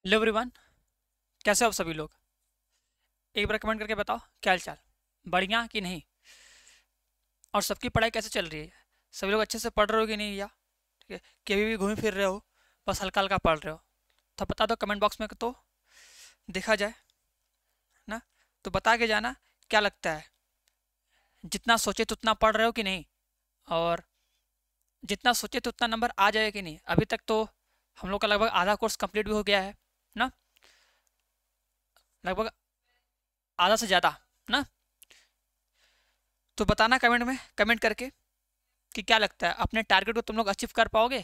Hello everyone, कैसे हो आप सभी लोग। एक बार कमेंट करके बताओ क्या हाल चाल, बढ़िया कि नहीं। और सबकी पढ़ाई कैसे चल रही है। सभी लोग अच्छे से पढ़ रहे हो कि नहीं, या ठीक है कि अभी भी घूम फिर रहे हो, बस हल्का हल्का पढ़ रहे हो। तो बता दो कमेंट बॉक्स में तो देखा जाए ना। तो बता के जाना क्या लगता है, जितना सोचे तो उतना पढ़ रहे हो कि नहीं, और जितना सोचे तो उतना नंबर आ जाए कि नहीं। अभी तक तो हम लोग का लगभग आधा कोर्स कंप्लीट भी हो गया है ना, लगभग आधा से ज़्यादा ना। तो बताना कमेंट में, कमेंट करके कि क्या लगता है अपने टारगेट को तुम लोग अचीव कर पाओगे,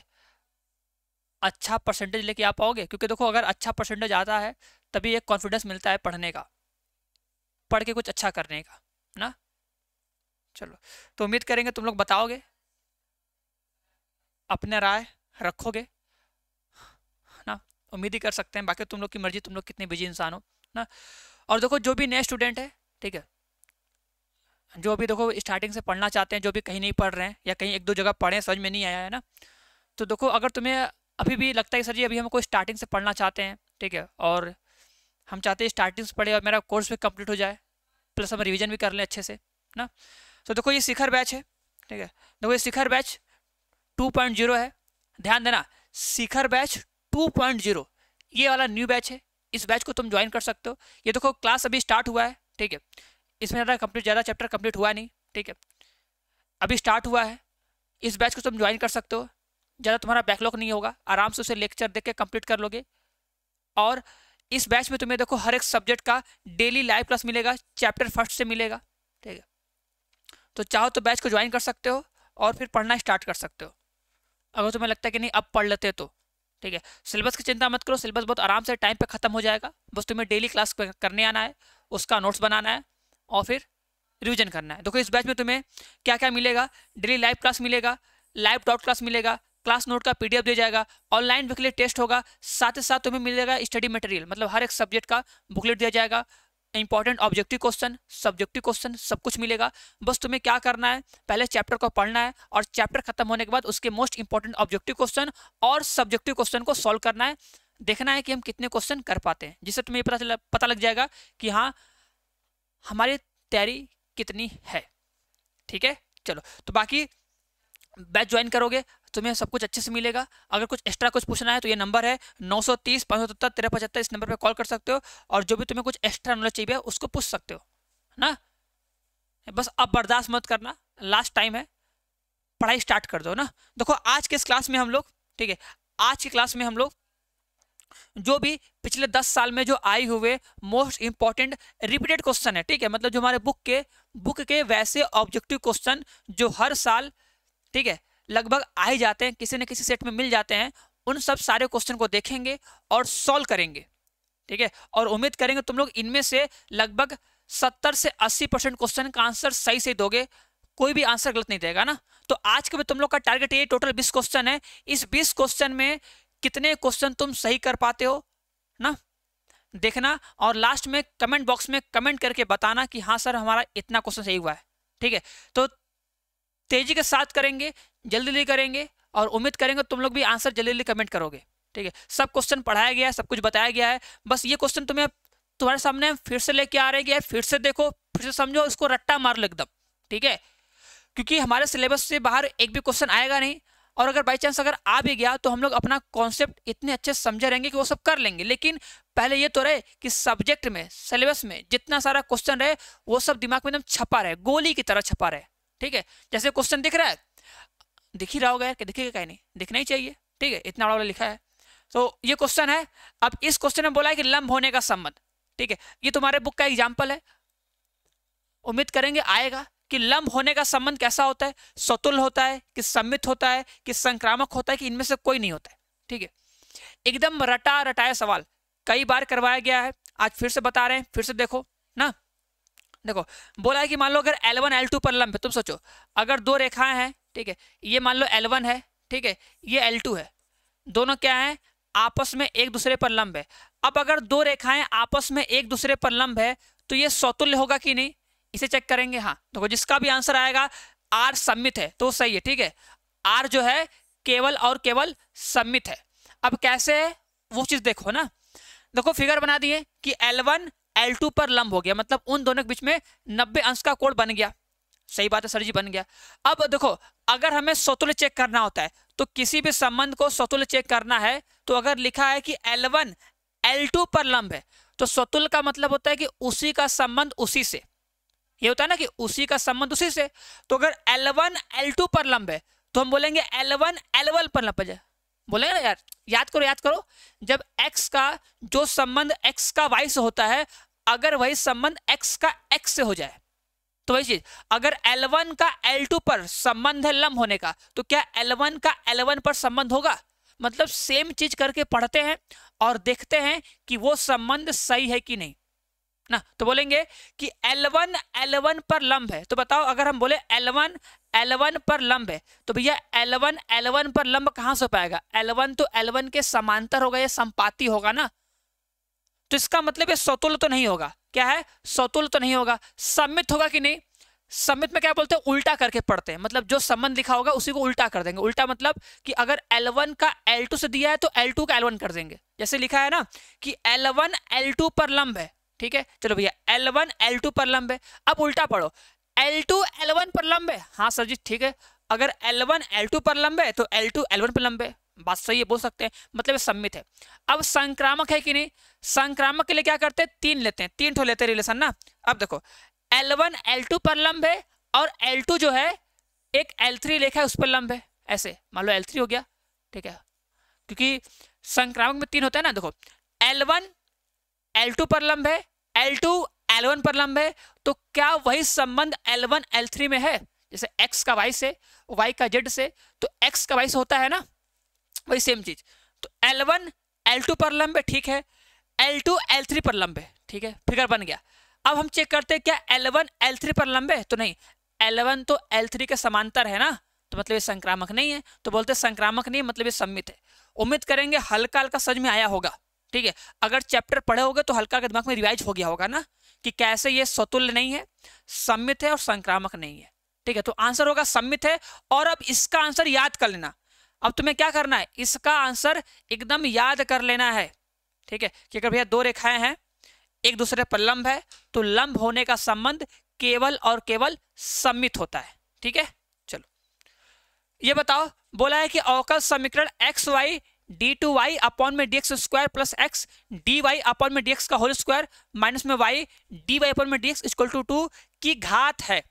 अच्छा परसेंटेज लेके आ पाओगे। क्योंकि देखो अगर अच्छा परसेंटेज आता है तभी एक कॉन्फिडेंस मिलता है पढ़ने का, पढ़ के कुछ अच्छा करने का ना। चलो, तो उम्मीद करेंगे तुम लोग बताओगे, अपने राय रखोगे ना। उम्मीद ही कर सकते हैं, बाकी तुम लोग की मर्जी, तुम लोग कितने बिजी इंसान हो ना। और देखो जो भी नए स्टूडेंट है, ठीक है, जो अभी देखो स्टार्टिंग से पढ़ना चाहते हैं, जो भी कहीं नहीं पढ़ रहे हैं या कहीं एक दो जगह पढ़े समझ में नहीं आया है ना, तो देखो अगर तुम्हें अभी भी लगता है सर जी अभी हम कोई स्टार्टिंग से पढ़ना चाहते हैं, ठीक है, और हम चाहते हैं स्टार्टिंग से पढ़े और मेरा कोर्स भी कंप्लीट हो जाए, प्लस हम रिवीजन भी कर लें अच्छे से ना। तो देखो ये शिखर बैच है, ठीक है। देखो ये शिखर बैच 2.0 है, ध्यान देना। शिखर बैच 2.0 ये वाला न्यू बैच है। इस बैच को तुम ज्वाइन कर सकते हो। ये देखो क्लास अभी स्टार्ट हुआ है, ठीक है, इसमें ज़्यादा चैप्टर कंप्लीट हुआ नहीं, ठीक है, अभी स्टार्ट हुआ है। इस बैच को तुम ज्वाइन कर सकते हो, ज़्यादा तुम्हारा बैकलॉग नहीं होगा, आराम से उसे लेक्चर देख के कंप्लीट कर लोगे। और इस बैच में तुम्हें देखो हर एक सब्जेक्ट का डेली लाइव क्लास मिलेगा, चैप्टर फर्स्ट से मिलेगा, ठीक है। तो चाहो तो बैच को ज्वाइन कर सकते हो और फिर पढ़ना स्टार्ट कर सकते हो, अगर तुम्हें लगता है कि नहीं अब पढ़ लेते तो, ठीक है। सिलेबस की चिंता मत करो, सिलेबस बहुत आराम से टाइम पे खत्म हो जाएगा। बस तुम्हें डेली क्लास करने आना है, उसका नोट्स बनाना है और फिर रिवीजन करना है। देखो इस बैच में तुम्हें क्या क्या मिलेगा, डेली लाइव क्लास मिलेगा, लाइव डाउट क्लास मिलेगा, क्लास नोट का पीडीएफ दिया जाएगा, ऑनलाइन वीकली टेस्ट होगा, साथ ही साथ तुम्हें मिलेगा स्टडी मटेरियल, मतलब हर एक सब्जेक्ट का बुकलेट दिया जाएगा, important objective question, subjective question, सब कुछ मिलेगा। बस तुम्हें क्या करना है, पहले चैप्टर को पढ़ना है और चैप्टर खत्म होने के बाद उसके मोस्ट इंपॉर्टेंट ऑब्जेक्टिव क्वेश्चन और सब्जेक्टिव क्वेश्चन को सॉल्व करना है। देखना है कि हम कितने क्वेश्चन कर पाते हैं, जिससे तुम्हें पता लग जाएगा कि हाँ हमारी तैयारी कितनी है, ठीक है। चलो, तो बाकी बैच ज्वाइन करोगे तुम्हें सब कुछ अच्छे से मिलेगा। अगर कुछ एक्स्ट्रा कुछ पूछना है तो ये नंबर है 930 577 1375, इस नंबर पे कॉल कर सकते हो और जो भी तुम्हें कुछ एक्स्ट्रा नॉलेज चाहिए उसको पूछ सकते हो ना। बस अब बर्दाश्त मत करना, लास्ट टाइम है, पढ़ाई स्टार्ट कर दो ना। देखो आज के इस क्लास में हम लोग, ठीक है, आज की क्लास में हम लोग जो भी पिछले 10 साल में जो आए हुए मोस्ट इंपॉर्टेंट रिपीटेड क्वेश्चन है, ठीक है, मतलब जो हमारे बुक के वैसे ऑब्जेक्टिव क्वेश्चन जो हर साल, ठीक है, लगभग आ ही जाते हैं, किसी न किसी सेट में मिल जाते हैं, उन सब सारे क्वेश्चन को देखेंगे और सॉल्व करेंगे, ठीक है। और उम्मीद करेंगे तुम लोग इनमें से लगभग 70 से 80% क्वेश्चन का आंसर सही से दोगे, कोई भी आंसर गलत नहीं देगा ना। तो आज के भी तुम लोग का टारगेट ये टोटल 20 क्वेश्चन है, इस 20 क्वेश्चन में कितने क्वेश्चन तुम सही कर पाते हो ना, देखना। और लास्ट में कमेंट बॉक्स में कमेंट करके बताना कि हाँ सर हमारा इतना क्वेश्चन सही हुआ है, ठीक है। तो तेजी के साथ करेंगे, जल्दी जल्दी करेंगे और उम्मीद करेंगे तुम लोग भी आंसर जल्दी जल्दी कमेंट करोगे, ठीक है। सब क्वेश्चन पढ़ाया गया है, सब कुछ बताया गया है, बस ये क्वेश्चन तुम्हें तुम्हारे सामने फिर से लेके आ रहे हैं, फिर से देखो, फिर से समझो, इसको रट्टा मार लो एकदम, ठीक है। क्योंकि हमारे सिलेबस से बाहर एक भी क्वेश्चन आएगा नहीं, और अगर बाई चांस अगर आ भी गया तो हम लोग अपना कॉन्सेप्ट इतने अच्छे समझे रहेंगे कि वो सब कर लेंगे। लेकिन पहले ये तो रहे कि सब्जेक्ट में, सिलेबस में जितना सारा क्वेश्चन रहे वो सब दिमाग में एकदम छपा रहे, गोली की तरह छपा रहे, ठीक है। जैसे क्वेश्चन दिख रहा है, दिख ही रहा होगा यार, कि दिखेगा क्या नहीं, दिखना ही चाहिए, ठीक है, इतना बड़ा लिखा है। तो ये क्वेश्चन है, अब इस क्वेश्चन में बोला है कि लंब होने का संबंध, ठीक है, ये तुम्हारे बुक का एग्जाम्पल है, उम्मीद करेंगे आएगा कि लंब होने का संबंध कैसा होता है, सतुल्य होता है कि सम्मित होता है कि संक्रामक होता है कि इनमें से कोई नहीं होता है, ठीक है। एकदम रटा रटाया सवाल, कई बार करवाया गया है, आज फिर से बता रहे हैं, फिर से देखो ना। देखो बोला है कि मान लो अगर L1 L2 पर लंब है, तुम सोचो अगर दो रेखाएं हैं, ठीक है, ये मान लो L1 है, ठीक है, ये L2 है, दोनों क्या है, आपस में एक दूसरे पर लंब है। अब अगर दो रेखाएं आपस में एक दूसरे पर लंब है तो ये समतुल्य होगा कि नहीं, इसे चेक करेंगे। हाँ, देखो जिसका भी आंसर आएगा आर सममित है तो सही है, ठीक है, आर जो है केवल और केवल सममित है। अब कैसे है वो चीज देखो ना, देखो फिगर बना दिए कि L1 L2 पर लंब हो गया, मतलब उन दोनों के बीच में 90 अंश का कोण बन गया। सही बात है सर जी, बन गया। अब देखो अगर हमें स्वतुल्य चेक करना होता है तो किसी भी संबंध को स्वतुल्य चेक करना है तो अगर लिखा है कि L1 L2 पर लंब है तो स्वतुल्य का मतलब होता है कि उसी का संबंध उसी से, ये होता है ना कि उसी का संबंध उसी से। तो अगर L1 L2 पर लंब है तो हम बोलेंगे L1 L1 पर लंब है, बोलेंगे ना यार। याद करो जब x का जो संबंध x का y से होता है, अगर वही संबंध x का x से हो जाए तो वही चीज, अगर L1 का L2 पर संबंध है लंब होने का तो क्या L1 का L1 पर संबंध होगा? मतलब सेम चीज करके पढ़ते हैं और देखते हैं कि वो संबंध सही है कि नहीं ना। तो बोलेंगे कि L1 L1 पर लंब है, तो बताओ अगर हम बोले L1 L1 पर लंब है तो भैया L1 L1 पर लंब कहां से पाएगा? L1 तो L1 के समांतर होगा, या संपाती होगा ना। तो इसका मतलब ये स्वतुल्य तो नहीं होगा। क्या है? स्वतुल्य तो नहीं होगा। सममित होगा कि नहीं? सममित में क्या बोलते हैं? उल्टा करके पढ़ते हैं, मतलब जो संबंध लिखा होगा उसी को उल्टा कर देंगे। उल्टा मतलब कि अगर L1 का L2 से दिया है तो L2 का L1 कर देंगे। जैसे लिखा है ना कि L1 L2 पर लंब है, ठीक है, चलो भैया L1 L2 पर लंब है। अब उल्टा पढ़ो, L2 L1 पर लंब है। हाँ सर जी ठीक है, अगर L1 L2 पर लंब है तो L2 L1 पर लंब है। बात सही है, बोल सकते हैं, मतलब सम्मित है। अब संक्रामक है कि नहीं? संक्रामक के लिए क्या करते हैं? 3 लेते हैं, 3 ठो लेते हैं रिलेशन ना। अब देखो L1 L2 पर लंब है और L2 जो है एक L3 लेखा है उस पर लंब है, ऐसे मान लो L3 हो गया, ठीक है, क्योंकि संक्रामक में 3 होता है ना। देखो L1 L2 पर लंब है, L2 L1 पर लंब है, तो क्या वही संबंध L1 L3 में है? जैसे x का y से, y का z से, तो x का y से होता है ना, वही सेम चीज। तो L1 L2 पर लंब है, ठीक है, L2 L3 पर लंब है, ठीक है, फिगर बन गया। अब हम चेक करते हैं क्या L1 L3 पर लंब है? तो नहीं, L1 तो L3 के समांतर है ना, तो मतलब ये संक्रामक नहीं है। तो बोलते संक्रामक नहीं, मतलब ये सम्मित है। उम्मीद करेंगे हल्का हल्का समझ में आया होगा, ठीक है। अगर चैप्टर पढ़े होगे तो हल्का दिमाग में रिवाइज हो गया होगा ना कि कैसे ये स्वतुल्य नहीं है, सम्मित है और संक्रामक नहीं है, ठीक है। तो आंसर होगा सम्मित है। और अब इसका आंसर याद कर लेना। अब तुम्हें क्या करना है? इसका आंसर एकदम याद कर लेना है, ठीक है, कि अगर भैया 2 रेखाएं हैं एक दूसरे पर लंब है तो लंब होने का संबंध केवल और केवल सम्मित होता है, ठीक है। चलो ये बताओ, बोला है कि अवकल समीकरण xy d2y अपॉन में dx square plus x dy upon में dx का होल स्क्वायर माइनस में y dy अपॉन में dx इक्वल टू 2 की घात है।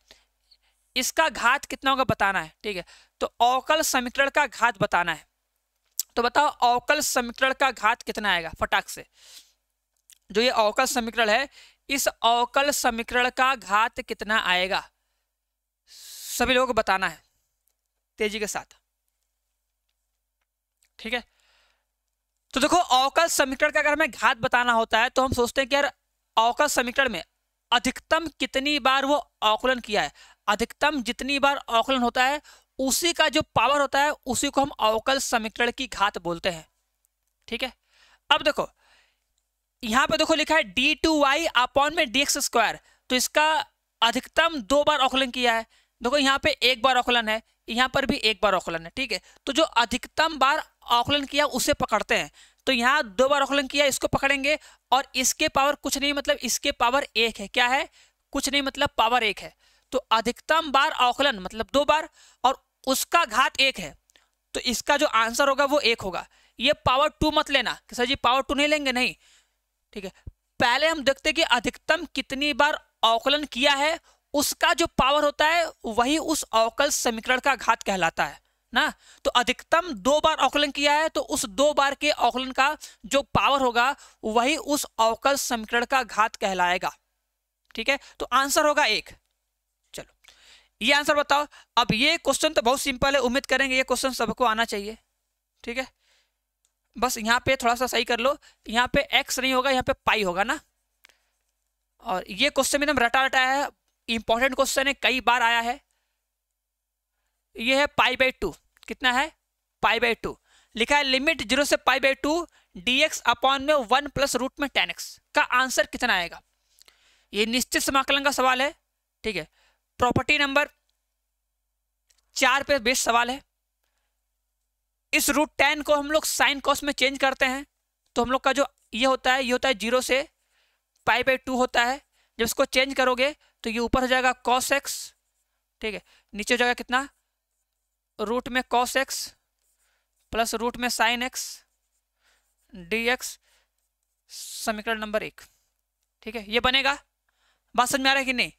इसका घात कितना होगा बताना है, ठीक है। तो अवकल समीकरण का घात बताना है। तो बताओ अवकल समीकरण का घात कितना आएगा फटाक से। जो ये अवकल समीकरण है, इस अवकल समीकरण का घात कितना आएगा सभी लोगों को बताना है तेजी के साथ, ठीक है। तो देखो अवकल समीकरण का अगर हमें घात बताना होता है तो हम सोचते हैं कि यार अवकल समीकरण में अधिकतम कितनी बार वो अवकलन किया है। अधिकतम जितनी बार अवकलन होता है उसी का जो पावर होता है उसी को हम अवकल समीकरण की घात बोलते हैं, ठीक है। अब देखो यहां पे देखो लिखा है d2y अपॉन में dx स्क्वायर, तो इसका अधिकतम 2 बार अवकलन किया है। देखो यहाँ पे 1 बार अवकलन है, यहाँ पर भी 1 बार अवकलन है, ठीक है। तो जो अधिकतम बार अवकलन किया उसे पकड़ते हैं। तो यहाँ 2 बार अवकलन किया, इसको पकड़ेंगे और इसके पावर कुछ नहीं, मतलब इसके पावर 1 है। क्या है? कुछ नहीं, मतलब पावर 1 है। तो अधिकतम बार अवकलन मतलब 2 बार और उसका घात 1 है, तो इसका जो आंसर होगा वो 1 होगा। ये पावर 2 मत लेना कि सर जी पावर 2 नहीं लेंगे, नहीं, ठीक है। पहले हम देखते हैं कि अधिकतम कितनी बार अवकलन किया है, उसका जो पावर होता है वही उस अवकल समीकरण का घात कहलाता है ना। तो अधिकतम 2 बार अवकलन किया है तो उस 2 बार के अवकलन का जो पावर होगा वही उस अवकल समीकरण का घात कहलाएगा, ठीक है। तो आंसर होगा 1। चलो ये आंसर बताओ। अब ये क्वेश्चन तो बहुत सिंपल है, उम्मीद करेंगे ये क्वेश्चन सबको आना चाहिए, ठीक है। बस यहाँ पे थोड़ा सा सही कर लो, यहाँ पे x नहीं होगा, यहाँ पे पाई होगा ना। और ये क्वेश्चन एकदम रटा रटा है, इंपॉर्टेंट क्वेश्चन है, कई बार आया है। ये है π/2, कितना है? π/2 लिखा है। लिमिट 0 से π/2 dx अपॉन में 1 प्लस रूट में tan x का आंसर कितना आएगा? ये निश्चित समाकलन का सवाल है, ठीक है। प्रॉपर्टी नंबर 4 पे बेस्ड सवाल है। इस रूट tan को हम लोग साइन कॉस में चेंज करते हैं तो हम लोग का जो ये होता है 0 से π/2 होता है। जब इसको चेंज करोगे तो ये ऊपर हो जाएगा cos x, ठीक है, नीचे हो जाएगा कितना, रूट में cos x प्लस रूट में sin x dx, समीकरण नंबर 1, ठीक है, ये बनेगा। बात समझ में आ रहा है कि नहीं?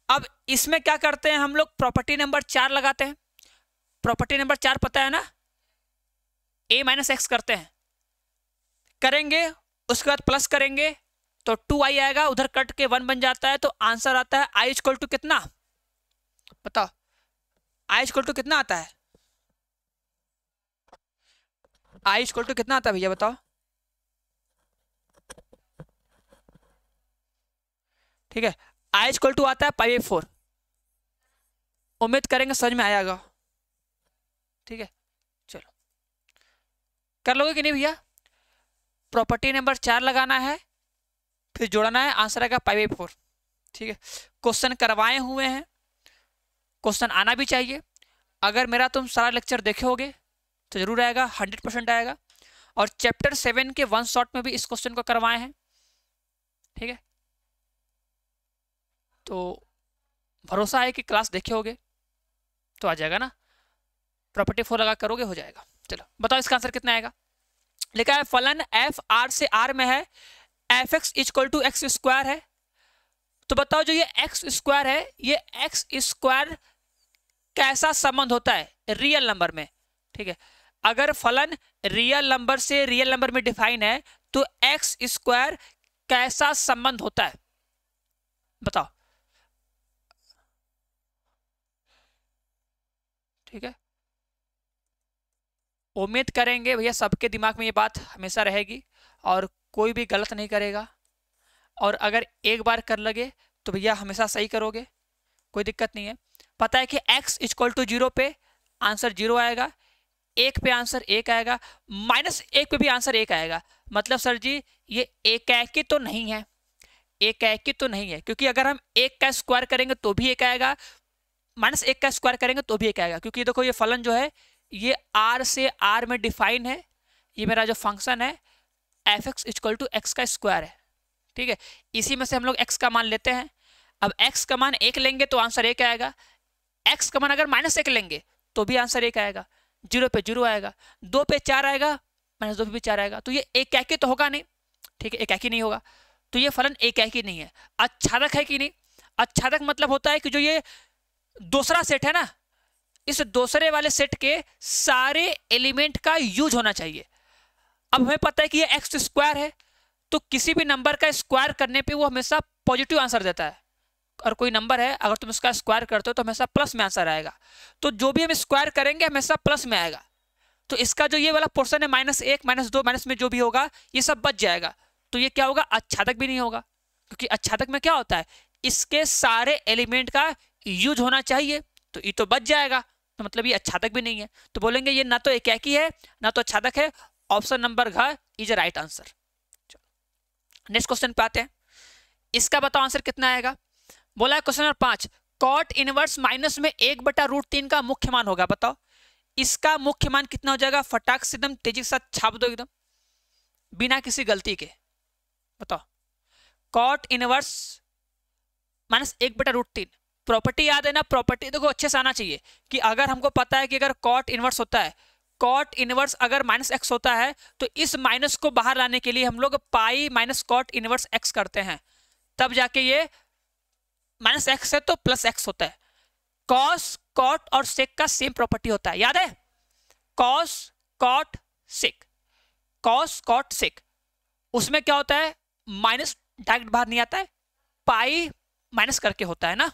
अब इसमें क्या करते हैं हम लोग, प्रॉपर्टी नंबर 4 लगाते हैं। प्रॉपर्टी नंबर 4 पता है ना, a माइनस एक्स करते हैं, करेंगे उसके बाद प्लस करेंगे तो 2i आएगा, उधर कट के 1 बन जाता है, तो आंसर आता है i इक्वल टू कितना, बताओ i इक्वल टू कितना आता है, i इक्वल टू कितना आता है भैया बताओ। ठीक है, i इक्वल टू आता है π/4। उम्मीद करेंगे समझ में आएगा, ठीक है, चलो कर लोगे कि नहीं भैया। प्रॉपर्टी नंबर 4 लगाना है, फिर जोड़ना है, आंसर आएगा π/4, ठीक है। क्वेश्चन करवाए हुए हैं, क्वेश्चन आना भी चाहिए। अगर मेरा तुम सारा लेक्चर देखे होगे तो जरूर आएगा, 100% आएगा। और चैप्टर 7 के 1 शॉट में भी इस क्वेश्चन को करवाए हैं, ठीक है। तो भरोसा है कि क्लास देखे होगे तो आ जाएगा ना, प्रॉपर्टी 4 लगा करोगे हो जाएगा। चलो बताओ इसका आंसर कितना आएगा। लिखा है फलन f r से r में है, f x equal to x square है। तो बताओ जो ये एक्स स्क्वायर है, ये एक्स स्क्वायर कैसा संबंध होता है रियल नंबर में, ठीक है। अगर फलन रियल नंबर से रियल नंबर में डिफाइन है तो एक्स स्क्वायर कैसा संबंध होता है, बताओ, ठीक है। उम्मीद करेंगे भैया सबके दिमाग में ये बात हमेशा रहेगी और कोई भी गलत नहीं करेगा। और अगर एक बार कर लगे तो भैया हमेशा सही करोगे, कोई दिक्कत नहीं है। पता है कि x इक्वल टू 0 पे आंसर 0 आएगा, 1 पे आंसर 1 आएगा, -1 पे भी आंसर 1 आएगा। मतलब सर जी ये एकाकी तो नहीं है, एकाकी तो नहीं है, क्योंकि अगर हम 1 का स्क्वायर करेंगे तो भी 1 आएगा, -1 का स्क्वायर करेंगे तो भी 1 आएगा। क्योंकि देखो ये फलन जो है ये r से r में डिफाइन है, ये मेरा जो फंक्शन है f x equal to x का स्क्वायर है, ठीक है। इसी में से हम लोग x का मान लेते हैं। अब x का मान 1 लेंगे तो आंसर 1 आएगा, x का मान अगर -1 लेंगे तो भी आंसर 1 आएगा, 0 पे 0 आएगा, 2 पे 4 आएगा, -2 पे भी 4 आएगा। तो ये एकाकी तो होगा नहीं, ठीक है, एकाकी नहीं होगा। तो ये फलन एकाकी नहीं है। आच्छादक है कि नहीं, आच्छादक मतलब होता है कि जो ये दूसरा सेट है ना, इस दूसरे वाले सेट के सारे एलिमेंट का यूज होना चाहिए। अब हमें पता है कि ये एक्स स्क्वायर है, तो किसी भी नंबर का स्क्वायर करने पे वो हमेशा पॉजिटिव आंसर देता है। और कोई नंबर है अगर तुम इसका स्क्वायर करते हो तो हमेशा प्लस में आंसर आएगा। तो जो भी हम स्क्वायर करेंगे हमेशा प्लस में आएगा। तो इसका जो ये वाला पोर्शन है -1 -2 माइनस में जो भी होगा ये सब बच जाएगा। तो ये क्या होगा, आच्छादक भी नहीं होगा, क्योंकि आच्छादक में क्या होता है इसके सारे एलिमेंट का यूज होना चाहिए। तो ये तो बच जाएगा, तो मतलब ये आच्छादक भी नहीं है। तो बोलेंगे ये ना तो एकाकी है ना तो आच्छादक है। ऑप्शन नंबर घ is right answer. Next question पे आते हैं। इसका बताओ आंसर कितना आएगा। बोला है question number 5, cot inverse minus में 1/√3 का मुख्य मान होगा। बताओ इसका मुख्य मान कितना हो जाएगा। फटाक से एकदम तेजी के साथ छाप दो एकदम बिना किसी गलती के। बताओ कॉट इनवर्स माइनस 1/√3। प्रॉपर्टी याद है ना, प्रॉपर्टी देखो अच्छे से आना चाहिए कि अगर हमको पता है कि अगर कॉट इनवर्स होता है, कॉट इनवर्स अगर -x होता है तो इस माइनस को बाहर लाने के लिए हम लोग pi minus cot inverse x करते हैं, तब जाके ये -x है तो +x होता है। कॉस कॉट और सेक का सेम प्रॉपर्टी होता है, याद है, cos cot sec, cos cot sec. उसमें क्या होता है माइनस डायरेक्ट बाहर नहीं आता है, पाई माइनस करके होता है ना।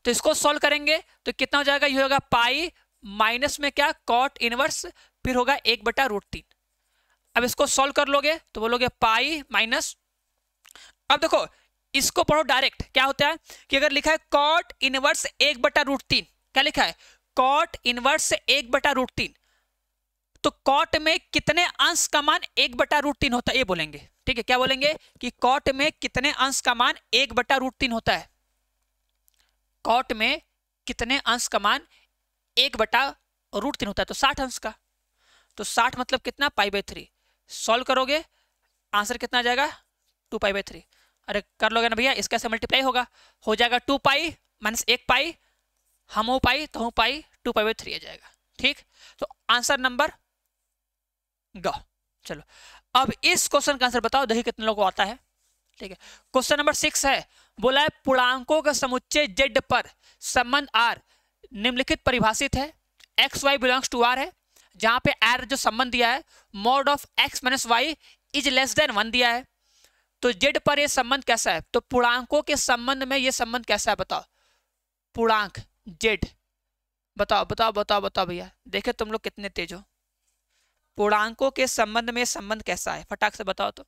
तो इसको सॉल्व करेंगे तो कितना हो जाएगा, ये होगा पाई माइनस में क्या कॉट इनवर्स, फिर होगा 1/√3। अब इसको सॉल्व कर लोगे तो बोलोगे पाई माइनस, अब देखो इसको पढ़ो डायरेक्ट। क्या होता है कि अगर लिखा है कॉट इनवर्स 1/√3, क्या लिखा है कॉट इनवर्स 1/√3, तो कॉट में कितने अंश का मान 1/√3 होता है ये बोलेंगे। ठीक है, क्या बोलेंगे कि कॉट में कितने अंश का मान 1/√3 होता है। कॉट में कितने अंश का मान 1/√3 होता है, तो 60 अंश का। तो 60 मतलब कितना, π/3। सॉल्व करोगे आंसर कितना आ जाएगा 2π/3। अरे कर लोगे ना भैया, इसका से मल्टीप्लाई होगा, हो जाएगा 2π माइनस 1π, हम हो पाई तो हूँ पाई, 2π/3 आ जाएगा। ठीक, तो आंसर नंबर ग। चलो अब इस क्वेश्चन का आंसर बताओ, देखिए कितने लोगों को आता है। ठीक है, क्वेश्चन नंबर 6 है, बोला है पूर्णांकों का समुच्चय z पर संबंध r निम्नलिखित परिभाषित है। X y belongs to r है, जहां पे r जो संबंध दिया है mod of x minus y is less than 1 दिया है। तो z पर ये संबंध कैसा है, तो पूर्णांकों के संबंध में ये संबंध कैसा है बताओ, पूर्णांक z, बताओ बताओ बताओ बताओ भैया, देखे तुम लोग कितने तेज हो। पूर्णांकों के संबंध में संबंध कैसा है, फटाक से बताओ तो।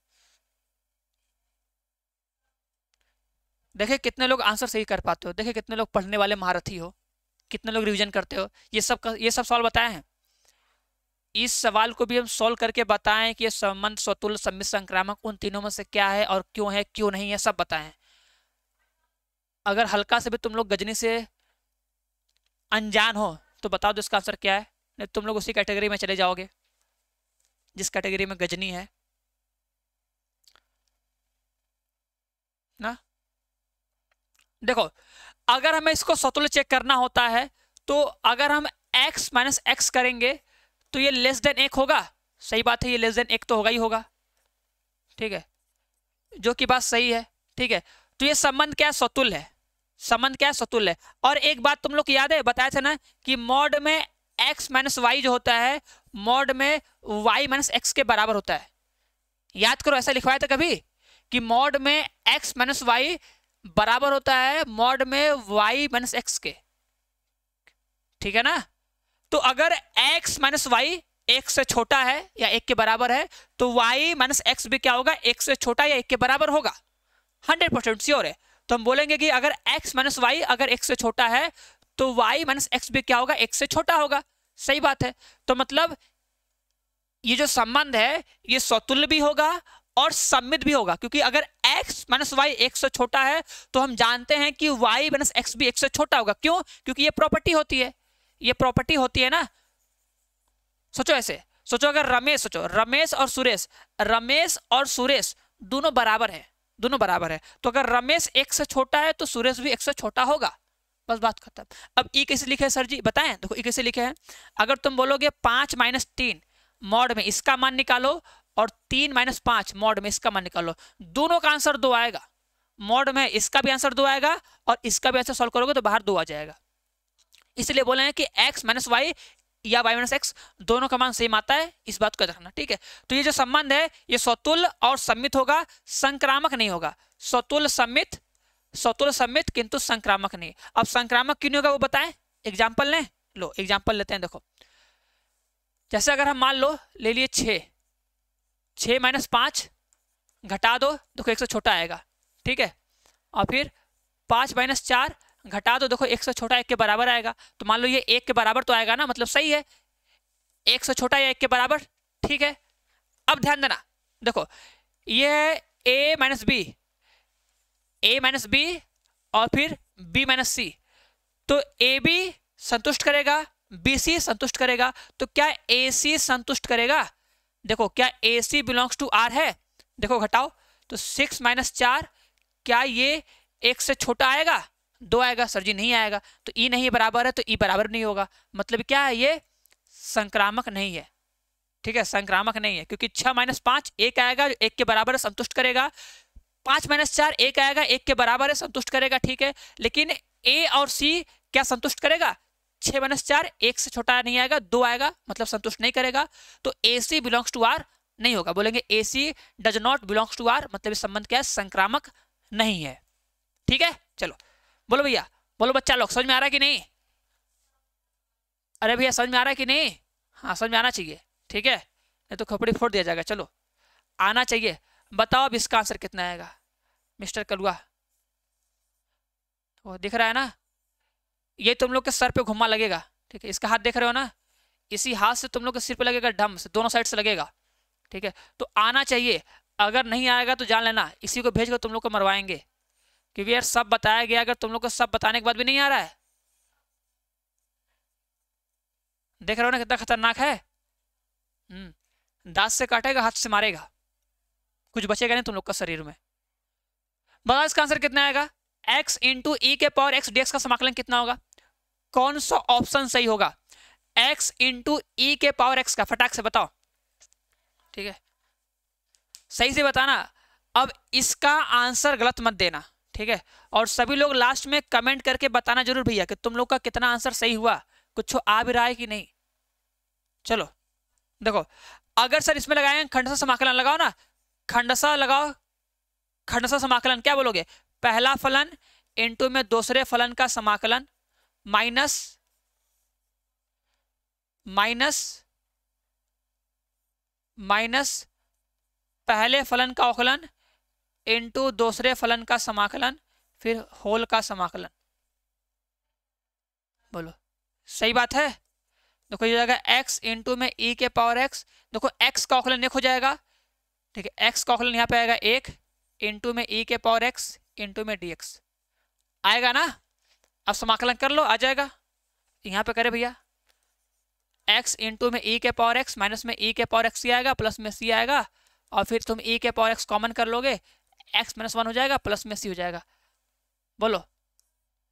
देखे कितने लोग आंसर सही कर पाते हो, देखे कितने लोग पढ़ने वाले महारथी हो, कितने लोग रिवीजन करते हो। ये सब सवाल बताए हैं। इस सवाल को भी हम सॉल्व करके बताएं कि ये संबंध स्वतुल्य सम्मित संक्रामक उन तीनों में से क्या है और क्यों है क्यों नहीं है, सब बताएं। अगर हल्का से भी तुम लोग गजनी से अनजान हो तो बताओ तो इसका आंसर क्या है, नहीं तुम लोग उसी कैटेगरी में चले जाओगे जिस कैटेगरी में गजनी है ना। देखो अगर हमें इसको स्वतुल्य चेक करना होता है तो अगर हम x माइनस एक्स करेंगे तो ये लेस देन 1 होगा, सही बात है, ये लेस देन 1 तो होगा ही होगा। ठीक है, जो कि बात सही है। ठीक है, तो ये संबंध क्या है, स्वतुल्य है। संबंध क्या है, स्वतुल्य है। और एक बात तुम लोग को याद है, बताया था ना कि मॉड में x माइनस वाई जो होता है मॉड में y माइनस एक्स के बराबर होता है। याद करो, ऐसा लिखवाया था कभी कि मॉड में x माइनस वाई बराबर होता है मॉड में y माइनस एक्स के। ठीक है ना, तो अगर x माइनस वाई 1 से छोटा है या 1 के बराबर है तो y माइनस एक्स भी क्या होगा, 1 से छोटा या 1 के बराबर होगा, 100% श्योर है। तो हम बोलेंगे कि अगर x माइनस वाई अगर 1 से छोटा है तो y माइनस एक्स भी क्या होगा, 1 से छोटा होगा। सही बात है, तो मतलब ये जो संबंध है ये स्वतुल्य भी होगा और सम्मित भी होगा, क्योंकि अगर x माइनस वाई 1 से छोटा है तो हम जानते हैं कि y माइनस एक्स भी 1 से छोटा होगा। क्यों, क्योंकि ये प्रॉपर्टी होती है, ये प्रॉपर्टी होती है ना। सोचो ऐसे, सोचो अगर रमेश, सोचो रमेश और सुरेश दोनों बराबर है, दोनों बराबर है, तो अगर रमेश 1 से छोटा है तो सुरेश भी 1 से छोटा होगा, बस बात खत्म। अब ई कैसे लिखे है सर जी, बताएं। देखो ई कैसे लिखे हैं, अगर तुम बोलोगे 5 माइनस 3 मॉड में इसका मान निकालो और 3 माइनस 5 मॉड में इसका मान निकालो, दोनों का आंसर 2 आएगा। मॉड में इसका भी आंसर 2 आएगा और इसका भी आंसर सॉल्व करोगे तो बाहर 2 आ जाएगा। इसलिए बोले हैं कि x माइनस वाई या y माइनस एक्स दोनों का मान सेम आता है, इस बात को रखना। ठीक है, तो ये जो संबंध है ये स्वतुल्य और सम्मित होगा, संक्रामक नहीं होगा। स्वतुल्य सम्मित किंतु संक्रामक नहीं। अब संक्रामक क्यों नहीं होगा वो बताएं, एग्जाम्पल लें। लो एग्जाम्पल लेते हैं। देखो जैसे अगर हम मान लो ले लिए 6 माइनस 5 घटा दो, देखो 1 से छोटा आएगा। ठीक है, और फिर 5 माइनस 4 घटा दो, देखो 1 से छोटा 1 के बराबर आएगा। तो मान लो ये 1 के बराबर तो आएगा ना, मतलब सही है, 1 से छोटा या 1 के बराबर। ठीक है, अब ध्यान देना, देखो ये है a माइनस बी और फिर b माइनस सी, तो ए बी संतुष्ट करेगा, बी सी संतुष्ट करेगा, तो क्या ए सी संतुष्ट करेगा। देखो क्या ए सी बिलोंग्स टू आर है, देखो घटाओ तो 6 माइनस 4, क्या ये 1 से छोटा आएगा, 2 आएगा। सर जी नहीं आएगा, तो ई नहीं बराबर है तो ई बराबर नहीं होगा, मतलब क्या है ये संक्रामक नहीं है। ठीक है, संक्रामक नहीं है, क्योंकि 6 माइनस 5 1 आएगा जो 1 के बराबर है, संतुष्ट करेगा। 5 माइनस 4 1 आएगा 1 के बराबर है, संतुष्ट करेगा। ठीक है, लेकिन ए और सी क्या संतुष्ट करेगा, 6 माइनस 4 1 से छोटा नहीं आएगा, 2 आएगा, मतलब संतुष्ट नहीं करेगा। तो A C belongs to R नहीं होगा, बोलेंगे A C does not belongs to R, मतलब इस संबंध क्या है, संक्रामक नहीं है। ठीक है, चलो बोलो भैया, बोलो बच्चा लोग, समझ में आ रहा है कि नहीं। अरे भैया समझ में आ रहा है कि नहीं, हाँ समझ में आना चाहिए। ठीक है, नहीं तो खोपड़ी फोड़ दिया जाएगा। चलो आना चाहिए, बताओ अब इसका आंसर कितना आएगा मिस्टर कलुआ। वो दिख रहा है ना, ये तुम लोग के सर पे घुमा लगेगा। ठीक है, इसका हाथ देख रहे हो ना, इसी हाथ से तुम लोग के सिर पे लगेगा, डम से दोनों साइड से लगेगा। ठीक है, तो आना चाहिए, अगर नहीं आएगा तो जान लेना इसी को भेज कर तुम लोग को मरवाएंगे, क्योंकि यार सब बताया गया, अगर तुम लोग को सब बताने के बाद भी नहीं आ रहा है, देख रहे हो ना कितना खतरनाक है। दांत से काटेगा हाथ से मारेगा। कुछ बचेगा नहीं तुम लोग का शरीर में। बताओ इसका आंसर कितना आएगा? x इंटू ई के पावर x dx का समाकलन कितना होगा? कौन सा ऑप्शन सही होगा? x इंटू ई के पावर x का, फटाक से बताओ, ठीक है, सही से बताना। अब इसका आंसर गलत मत देना, ठीक है। और सभी लोग लास्ट में कमेंट करके बताना जरूर भैया कि तुम लोग का कितना आंसर सही हुआ, कुछ आ भी रहा है कि नहीं। चलो देखो, अगर सर इसमें लगाएंगे खंडसा समाकलन, लगाओ ना, खंडसा लगाओ, खंडसा समाकलन क्या बोलोगे? पहला फलन इंटू में दूसरे फलन का समाकलन माइनस माइनस माइनस पहले फलन का अवकलन इंटू दूसरे फलन का समाकलन फिर होल का समाकलन। बोलो सही बात है? देखो ये जाएगा x इंटू में e के पावर x, देखो x का अवकलन 1 हो जाएगा, ठीक है, x का अवकलन यहाँ पे आएगा 1 इंटू में e के पावर x इंटू में dx आएगा ना। अब समाकलन कर लो, आ जाएगा। यहाँ पे करे भैया x इंटू में e के पावर x माइनस में e के पावर x आएगा, प्लस में c आएगा, और फिर तुम e के पावर x कॉमन कर लोगे, x माइनस 1 हो जाएगा, प्लस में c हो जाएगा। बोलो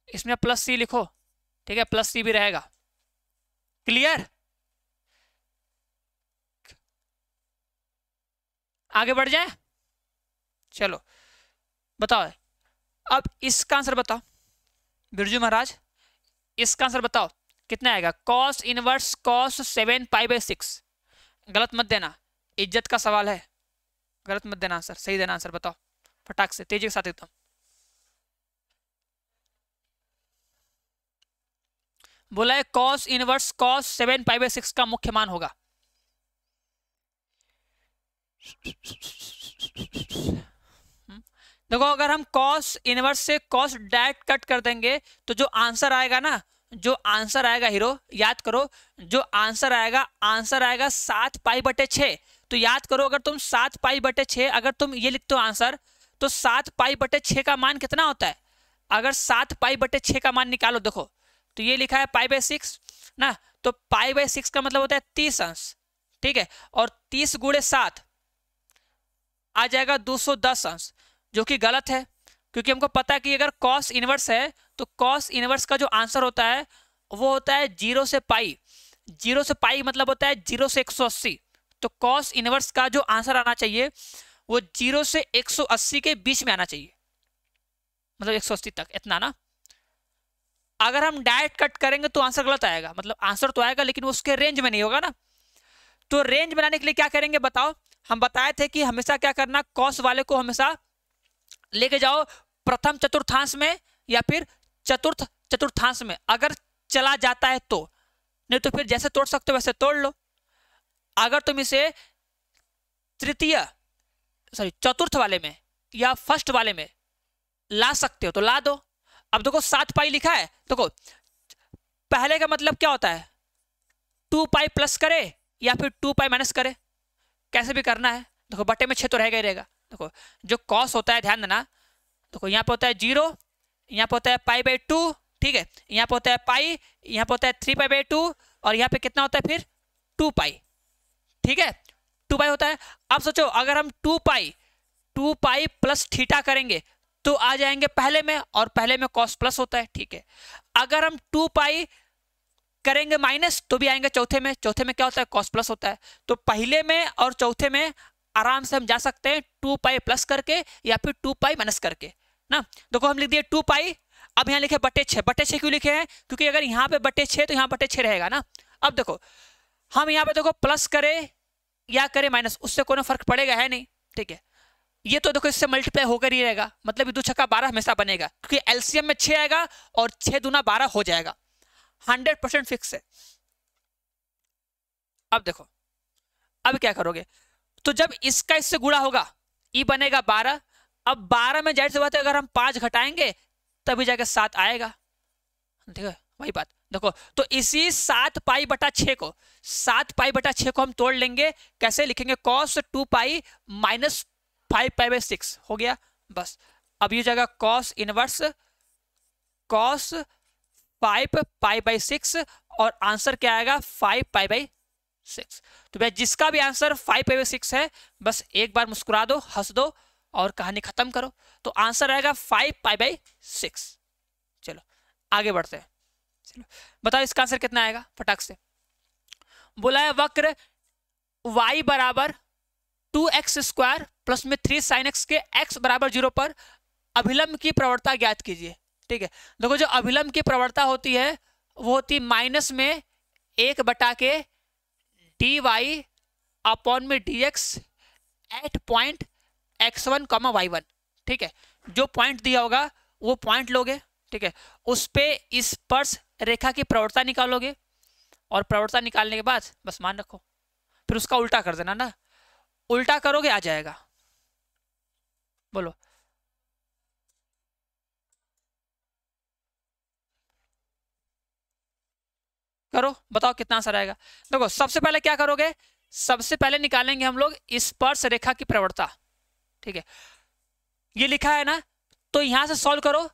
इसमें प्लस c लिखो, ठीक है, प्लस c भी रहेगा। क्लियर? आगे बढ़ जाए, चलो बताओ अब इसका आंसर बताओ बिरजू महाराज, इसका आंसर बताओ कितना आएगा? cos inverse cos 7π/6। गलत मत देना, इज्जत का सवाल है, गलत मत देना आंसर, सही देना आंसर। बताओ फटाक से, तेजी के साथ एकदम। बोला है cos इनवर्स cos 7π/6 का मुख्य मान होगा। देखो अगर हम cos इनवर्स से cos डायरेक्ट कट कर देंगे तो जो आंसर आएगा ना, जो आंसर आएगा हीरो, याद करो, जो आंसर आएगा 7π/6। तो याद करो, अगर तुम 7π/6 अगर तुम ये लिखते हो आंसर, तो 7π/6 का मान कितना होता है? अगर 7π/6 का मान निकालो, देखो तो ये लिखा है π/6 ना, तो π/6 का मतलब होता है 30 अंश, ठीक है, और 30 गुणे 7 आ जाएगा 210 अंश, जो कि गलत है, क्योंकि हमको पता है कि अगर cos इनवर्स है तो cos इनवर्स का जो आंसर होता है वो होता है 0 से पाई। 0 से पाई मतलब होता है 0 से 180। तो cos इनवर्स का जो आंसर आना चाहिए वो 0 से 180 के बीच में आना चाहिए, मतलब 180 तक, इतना ना। अगर हम डायरेक्ट कट करेंगे तो आंसर गलत आएगा, मतलब आंसर तो आएगा लेकिन उसके रेंज में नहीं होगा ना। तो रेंज बनाने के लिए क्या करेंगे बताओ? हम बताए थे कि हमेशा क्या करना, cos वाले को हमेशा लेके जाओ प्रथम चतुर्थांश में या फिर चतुर्थ चतुर्थांश में, अगर चला जाता है तो, नहीं तो फिर जैसे तोड़ सकते हो वैसे तोड़ लो। अगर तुम इसे चतुर्थ वाले में या फर्स्ट वाले में ला सकते हो तो ला दो। अब देखो 7π लिखा है, देखो पहले का मतलब क्या होता है, 2π प्लस करे या फिर 2π माइनस करे, कैसे भी करना है। देखो बटे में 6 तो रहेगा ही रहेगा। देखो जो cos होता है, ध्यान देना, देखो यहाँ पे होता है 0, यहाँ पे होता है π/2, ठीक है, यहाँ पे होता है पाई, यहाँ पे होता है 3π/2, और यहाँ पे कितना होता है फिर 2π, ठीक है, 2π होता है। अब सोचो अगर हम 2π प्लस थीटा करेंगे तो आ जाएंगे पहले में, और पहले में cos प्लस होता है, ठीक है। अगर हम 2π करेंगे माइनस तो भी आएंगे चौथे में, चौथे में क्या होता है, cos प्लस होता है। तो पहले में और चौथे में आराम से हम जा सकते हैं 2π प्लस करके या फिर 2π माइनस करके ना। देखो हम लिख दिए 2π, अब यहाँ लिखे /6। /6 क्यों लिखे हैं? क्योंकि अगर यहाँ पे /6 तो यहाँ /6 रहेगा ना। अब देखो हम यहाँ पे देखो प्लस करे या करे माइनस, उससे कोई फर्क पड़ेगा है नहीं, ठीक है। ये तो देखो इससे मल्टीप्लाई होकर ही रहेगा, मतलब 2 छक्का 12 हमेशा बनेगा, क्योंकि एलसीएम में 6 आएगा और 6 दूना 12 हो जाएगा, 100% फिक्स है। अब देखो अब क्या करोगे, तो जब इसका इससे गुणा होगा ई बनेगा 12। अब 12 में जाहिर सी बात है अगर हम 5 घटाएंगे तभी जाके 7 आएगा, ठीक है, वही बात। देखो तो इसी 7π/6 को 7π/6 को हम तोड़ लेंगे, कैसे लिखेंगे, cos 2π माइनस 5π/6 हो गया बस। अब ये जगह cos इनवर्स cos 5π/6 और आंसर क्या आएगा 5π/6। 6। तो भैया जिसका भी आंसर 5/6 है बस एक बार मुस्कुरा दो, हंस दो और कहानी खत्म करो। तो आंसर आएगा 5π/6। चलो आगे बढ़ते हैं। चलो बताओ इसका आंसर कितना आएगा फटाक से। बोला है वक्र y बराबर 2x² प्लस में 3 sin x के x बराबर 0 पर अभिलंब की प्रवणता ज्ञात कीजिए। ठीक है, देखो जो अभिलंब की प्रवणता होती है वो होती माइनस में 1/के dy अपॉन में dx at point x1, y1। ठीक है, जो पॉइंट दिया होगा वो पॉइंट लोगे। ठीक है, उस पे स्पर्श रेखा की प्रवणता निकालोगे और प्रवणता निकालने के बाद बस मान रखो, फिर उसका उल्टा कर देना ना, उल्टा करोगे आ जाएगा। बोलो करो, बताओ कितना आंसर आएगा। देखो सबसे पहले क्या करोगे, सबसे पहले निकालेंगे हम लोग स्पर्श रेखा की प्रवणता। ठीक है, ये लिखा है ना, तो यहां से सॉल्व करो,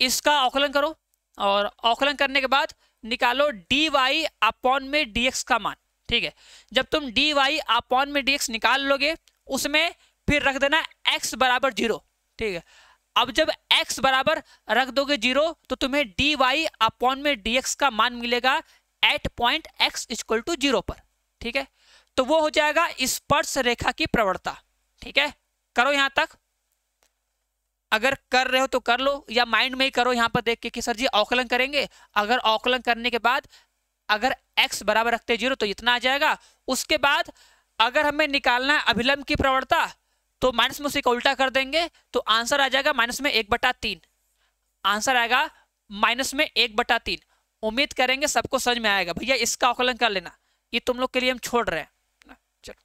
इसका अवकलन करो और अवकलन करने के बाद निकालो dy अपॉन में dx का मान। ठीक है, जब तुम dy अपॉन में dx निकाल लोगे उसमें फिर रख देना x बराबर 0। ठीक है, अब जब x बराबर रख दोगे 0 तो तुम्हें dy अपॉन में dx का मान मिलेगा at point x equal to 0 पर। ठीक है, तो वो हो जाएगा स्पर्श रेखा की प्रवणता। ठीक है, करो यहां तक, अगर कर रहे हो तो कर लो या माइंड में ही करो यहां पर देख के कि सर जी अवकलन करेंगे। अगर अवकलन करने के बाद अगर x बराबर रखते 0 तो इतना आ जाएगा। उसके बाद अगर हमें निकालना है अभिलंब की प्रवणता तो माइनस में उसी का उल्टा कर देंगे तो आंसर आ जाएगा माइनस में 1/3। आंसर आएगा माइनस में 1/3। उम्मीद करेंगे सबको समझ में आएगा। भैया इसका अवकलन कर लेना, ये तुम लोग के लिए हम छोड़ रहे हैं। चलो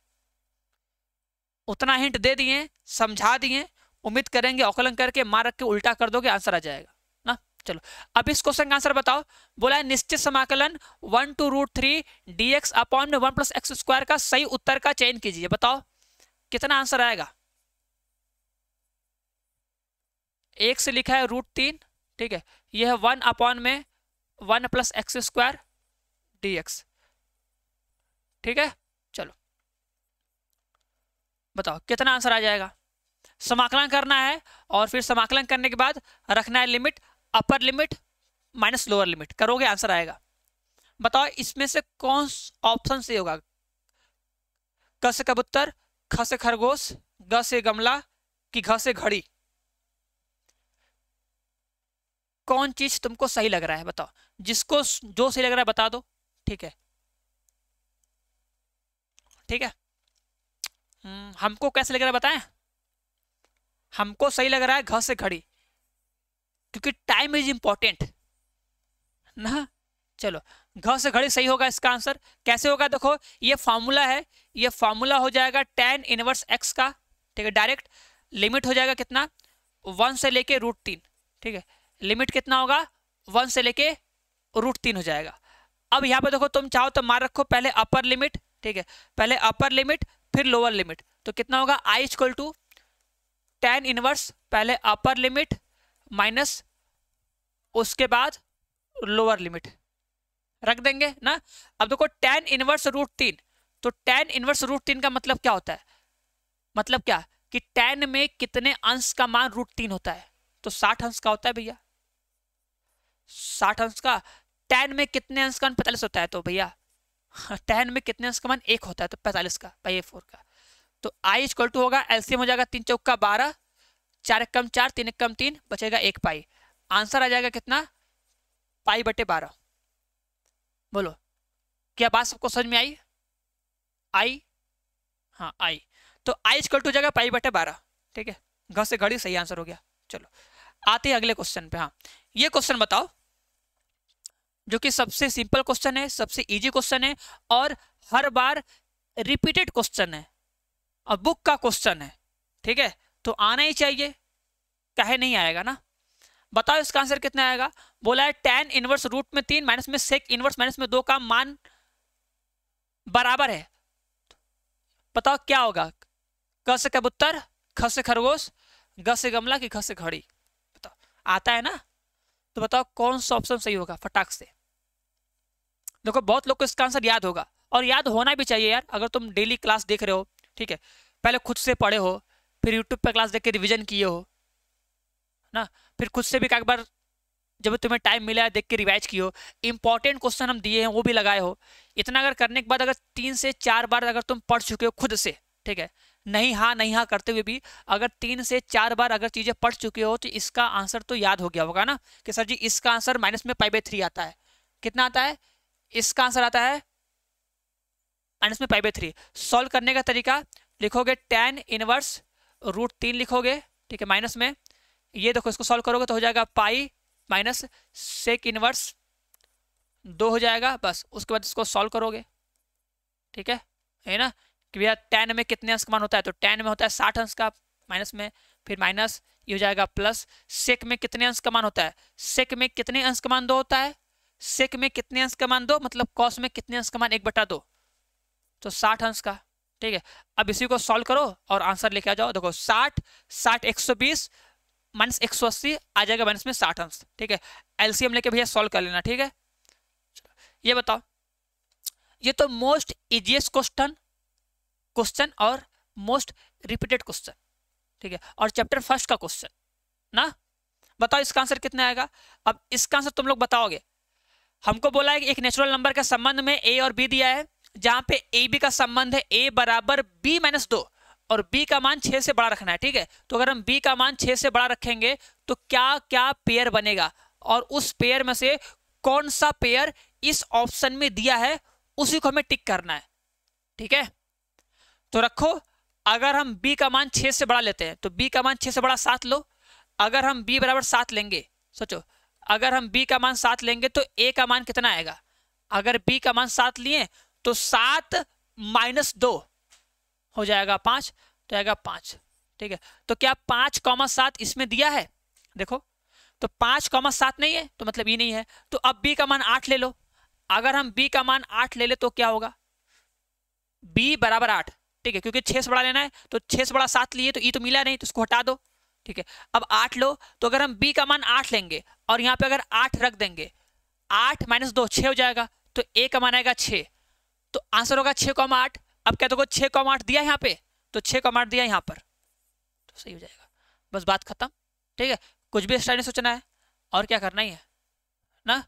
उतना हिंट दे दिए, समझा दिए, उम्मीद करेंगे अवकलन करके मार रख के उल्टा कर दोगे आंसर आ जाएगा ना। चलो अब इस क्वेश्चन का आंसर बताओ। बोला है निश्चित समाकलन 1 to √3 dx अपॉन में 1 + x² का सही उत्तर का चयन कीजिए। बताओ कितना आंसर आएगा। एक से लिखा है √3। ठीक है, यह है 1 अपॉन में 1 + x² dx। ठीक है, चलो बताओ कितना आंसर आ जाएगा। समाकलन करना है और फिर समाकलन करने के बाद रखना है limit, upper limit minus lower limit, करोगे आंसर आएगा। बताओ इसमें से कौन ऑप्शन से होगा। क से कबूतर, ख से खरगोश, ग से गमला कि घ से घड़ी, कौन चीज तुमको सही लग रहा है बताओ। जिसको जो सही लग रहा है बता दो। ठीक है, ठीक है, हमको कैसे लग रहा है बताएं। हमको सही लग रहा है घ से घड़ी, क्योंकि टाइम इज इंपॉर्टेंट ना। चलो घ से घड़ी सही होगा इसका आंसर। कैसे होगा देखो, ये फॉर्मूला है, ये फॉर्मूला हो जाएगा tan इनवर्स x का। ठीक है, डायरेक्ट लिमिट हो जाएगा कितना 1 से लेके √3। ठीक है, लिमिट कितना होगा 1 से लेके √3 हो जाएगा। अब यहाँ पे देखो तुम चाहो तो मार रखो पहले अपर लिमिट। ठीक है, पहले अपर लिमिट फिर लोअर लिमिट, तो कितना होगा i = tan इनवर्स पहले अपर लिमिट माइनस उसके बाद लोअर लिमिट रख देंगे ना। अब देखो tan इनवर्स √3, तो tan इनवर्स √3 का मतलब क्या होता है, मतलब क्या कि tan में कितने अंश का मान √3 होता है, तो 60 अंश का होता है भैया। 60 अंश का। tan में कितने अंश का मान 45 होता है, तो भैया tan में कितने अंश का मान 1 होता है, तो 45 का बाई 4 का। तो i = होगा एलसीएम हो जाएगा 3 चौका 12, 4 एकम 4, 3 एकम 3, बचेगा 1 पाई। आंसर आ जाएगा कितना π/12। बोलो क्या बात सबको समझ में आई। आई, हाँ आई, तो i = हो जाएगा π/12। ठीक है, घ से घड़ी सही आंसर हो गया। चलो आते हैं अगले क्वेश्चन पे। हाँ ये क्वेश्चन बताओ जो कि सबसे सिंपल क्वेश्चन है, सबसे इजी क्वेश्चन है और हर बार रिपीटेड क्वेश्चन है और बुक का क्वेश्चन है। ठीक है, तो आना ही चाहिए, काहे नहीं आएगा ना। बताओ इसका आंसर कितना आएगा। बोला है tan इनवर्स √3 माइनस में sec इनवर्स माइनस में 2 का मान बराबर है। बताओ क्या होगा। क से कबूतर, ख से खरगोश, ग से गमला कि घ से घड़ी। बताओ आता है ना, तो बताओ कौन सा ऑप्शन सही होगा फटाक से। देखो बहुत लोग को इसका आंसर याद होगा और याद होना भी चाहिए यार। अगर तुम डेली क्लास देख रहे हो, ठीक है, पहले खुद से पढ़े हो, फिर यूट्यूब पे क्लास देख के रिविजन किए हो ना, फिर खुद से भी एक बार जब तुम्हें टाइम मिला है देख के रिवाइज किए हो, इंपॉर्टेंट क्वेश्चन हम दिए हैं वो भी लगाए हो, इतना अगर करने के बाद अगर 3 से 4 बार अगर तुम पढ़ चुके हो खुद से, ठीक है, नहीं हाँ करते हुए भी अगर 3 से 4 बार अगर चीजें पढ़ चुके हो तो इसका आंसर तो याद हो गया होगा ना कि सर जी इसका आंसर माइनस में π/3 आता है। कितना आता है? इसका आंसर आता है माइनस में π/3। सॉल्व करने का तरीका लिखोगे tan इनवर्स √3 लिखोगे, ठीक है, माइनस में ये देखो इसको सॉल्व करोगे तो हो जाएगा पाई माइनस सेक इनवर्स 2 हो जाएगा, बस उसके बाद इसको सॉल्व करोगे, ठीक है ना, कि भैया tan में कितने अंश का मान होता है, तो tan में होता है 60 अंश का, माइनस में फिर माइनस ये हो जाएगा प्लस, सेक में कितने अंश का मान होता है, सेक में कितने अंश का मान 2 होता है, सेक में कितने अंश का मान 2 मतलब कॉस में कितने अंश का मान 1/2, तो 60 अंश का, ठीक है। अब इसी को सॉल्व करो और आंसर लेके आ जाओ। देखो 60 120 माइनस 180 आ जाएगा माइनस में 60 अंश, ठीक है। एलसीएम लेके भैया सॉल्व कर लेना, ठीक है। ये बताओ, ये तो मोस्ट इजीएस्ट क्वेश्चन और मोस्ट रिपीटेड क्वेश्चन, ठीक है, और चैप्टर फर्स्ट का क्वेश्चन ना। बताओ इसका आंसर कितना आएगा। अब इसका आंसर तुम लोग बताओगे। हमको बोला है कि एक नेचुरल नंबर के संबंध में ए और बी दिया है, जहां पे ए बी का संबंध है a बराबर b-2 और b का मान 6 से बड़ा रखना है, ठीक है। तो अगर हम b का मान 6 से बड़ा रखेंगे तो क्या क्या पेयर बनेगा और उस पेयर में से कौन सा पेयर इस ऑप्शन में दिया है उसी को हमें टिक करना है, ठीक है। तो रखो, अगर हम b का मान 6 से बड़ा लेते हैं तो b का मान 6 से बड़ा 7 लो। अगर हम b बराबर 7 लेंगे, सोचो अगर हम b का मान 7 लेंगे तो a का मान कितना आएगा। अगर b का मान 7 लिए तो 7 - 2 हो जाएगा 5, तो आएगा 5, ठीक है। तो क्या 5,7 इसमें दिया है? देखो तो 5,7 नहीं है तो मतलब ये नहीं है। तो अब b का मान 8 ले लो। अगर हम b का मान 8 ले ले तो क्या होगा, b बराबर 8, ठीक है, क्योंकि 6 से बड़ा लेना है तो 6 से बड़ा 7 लिए तो e तो मिला नहीं तो इसको हटा दो, ठीक है। अब 8 लो, तो अगर हम b का मान 8 लेंगे और यहाँ पे अगर 8 रख देंगे, 8 - 2 6 हो जाएगा, तो a का मान आएगा 6, तो आंसर होगा 6,8। अब क्या देखो 6,8 दिया यहाँ पे, तो 6,8 दिया यहाँ पर, तो सही हो जाएगा। बस बात खत्म, ठीक है। कुछ भी एक्स्ट्रा नहीं सोचना है और क्या करना ही है ना।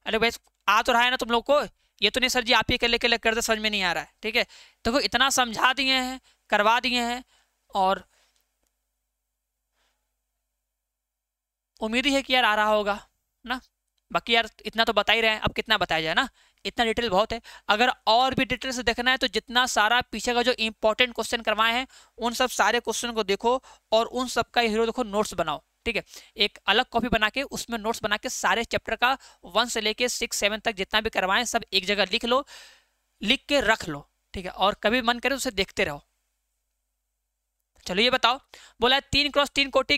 अरे भाई आ तो रहा है ना तुम लोग को, ये तो नहीं सर जी आप ही अकेले अकेले करते समझ में नहीं आ रहा है, ठीक है। देखो इतना समझा दिए हैं, करवा दिए हैं, और उम्मीद ही है कि यार आ रहा होगा ना। बाकी यार इतना तो बता ही रहे हैं, अब कितना बताया जाए ना, इतना डिटेल बहुत है। अगर और भी डिटेल से देखना है तो जितना सारा पीछे का जो इंपॉर्टेंट क्वेश्चन करवाए हैं उन सब सारे क्वेश्चन को देखो और उन सब का हीरो देखो नोट्स बनाओ, ठीक है। एक अलग कॉपी बना के उसमें नोट्स बना के सारे चैप्टर का 1 से लेके 6 7 तक जितना भी करवाएं सब एक जगह लिख लो, लिख के रख लो, ठीक है, और कभी मन करे उसे देखते रहो। चलो ये बताओ, बोला 3x3 कोटि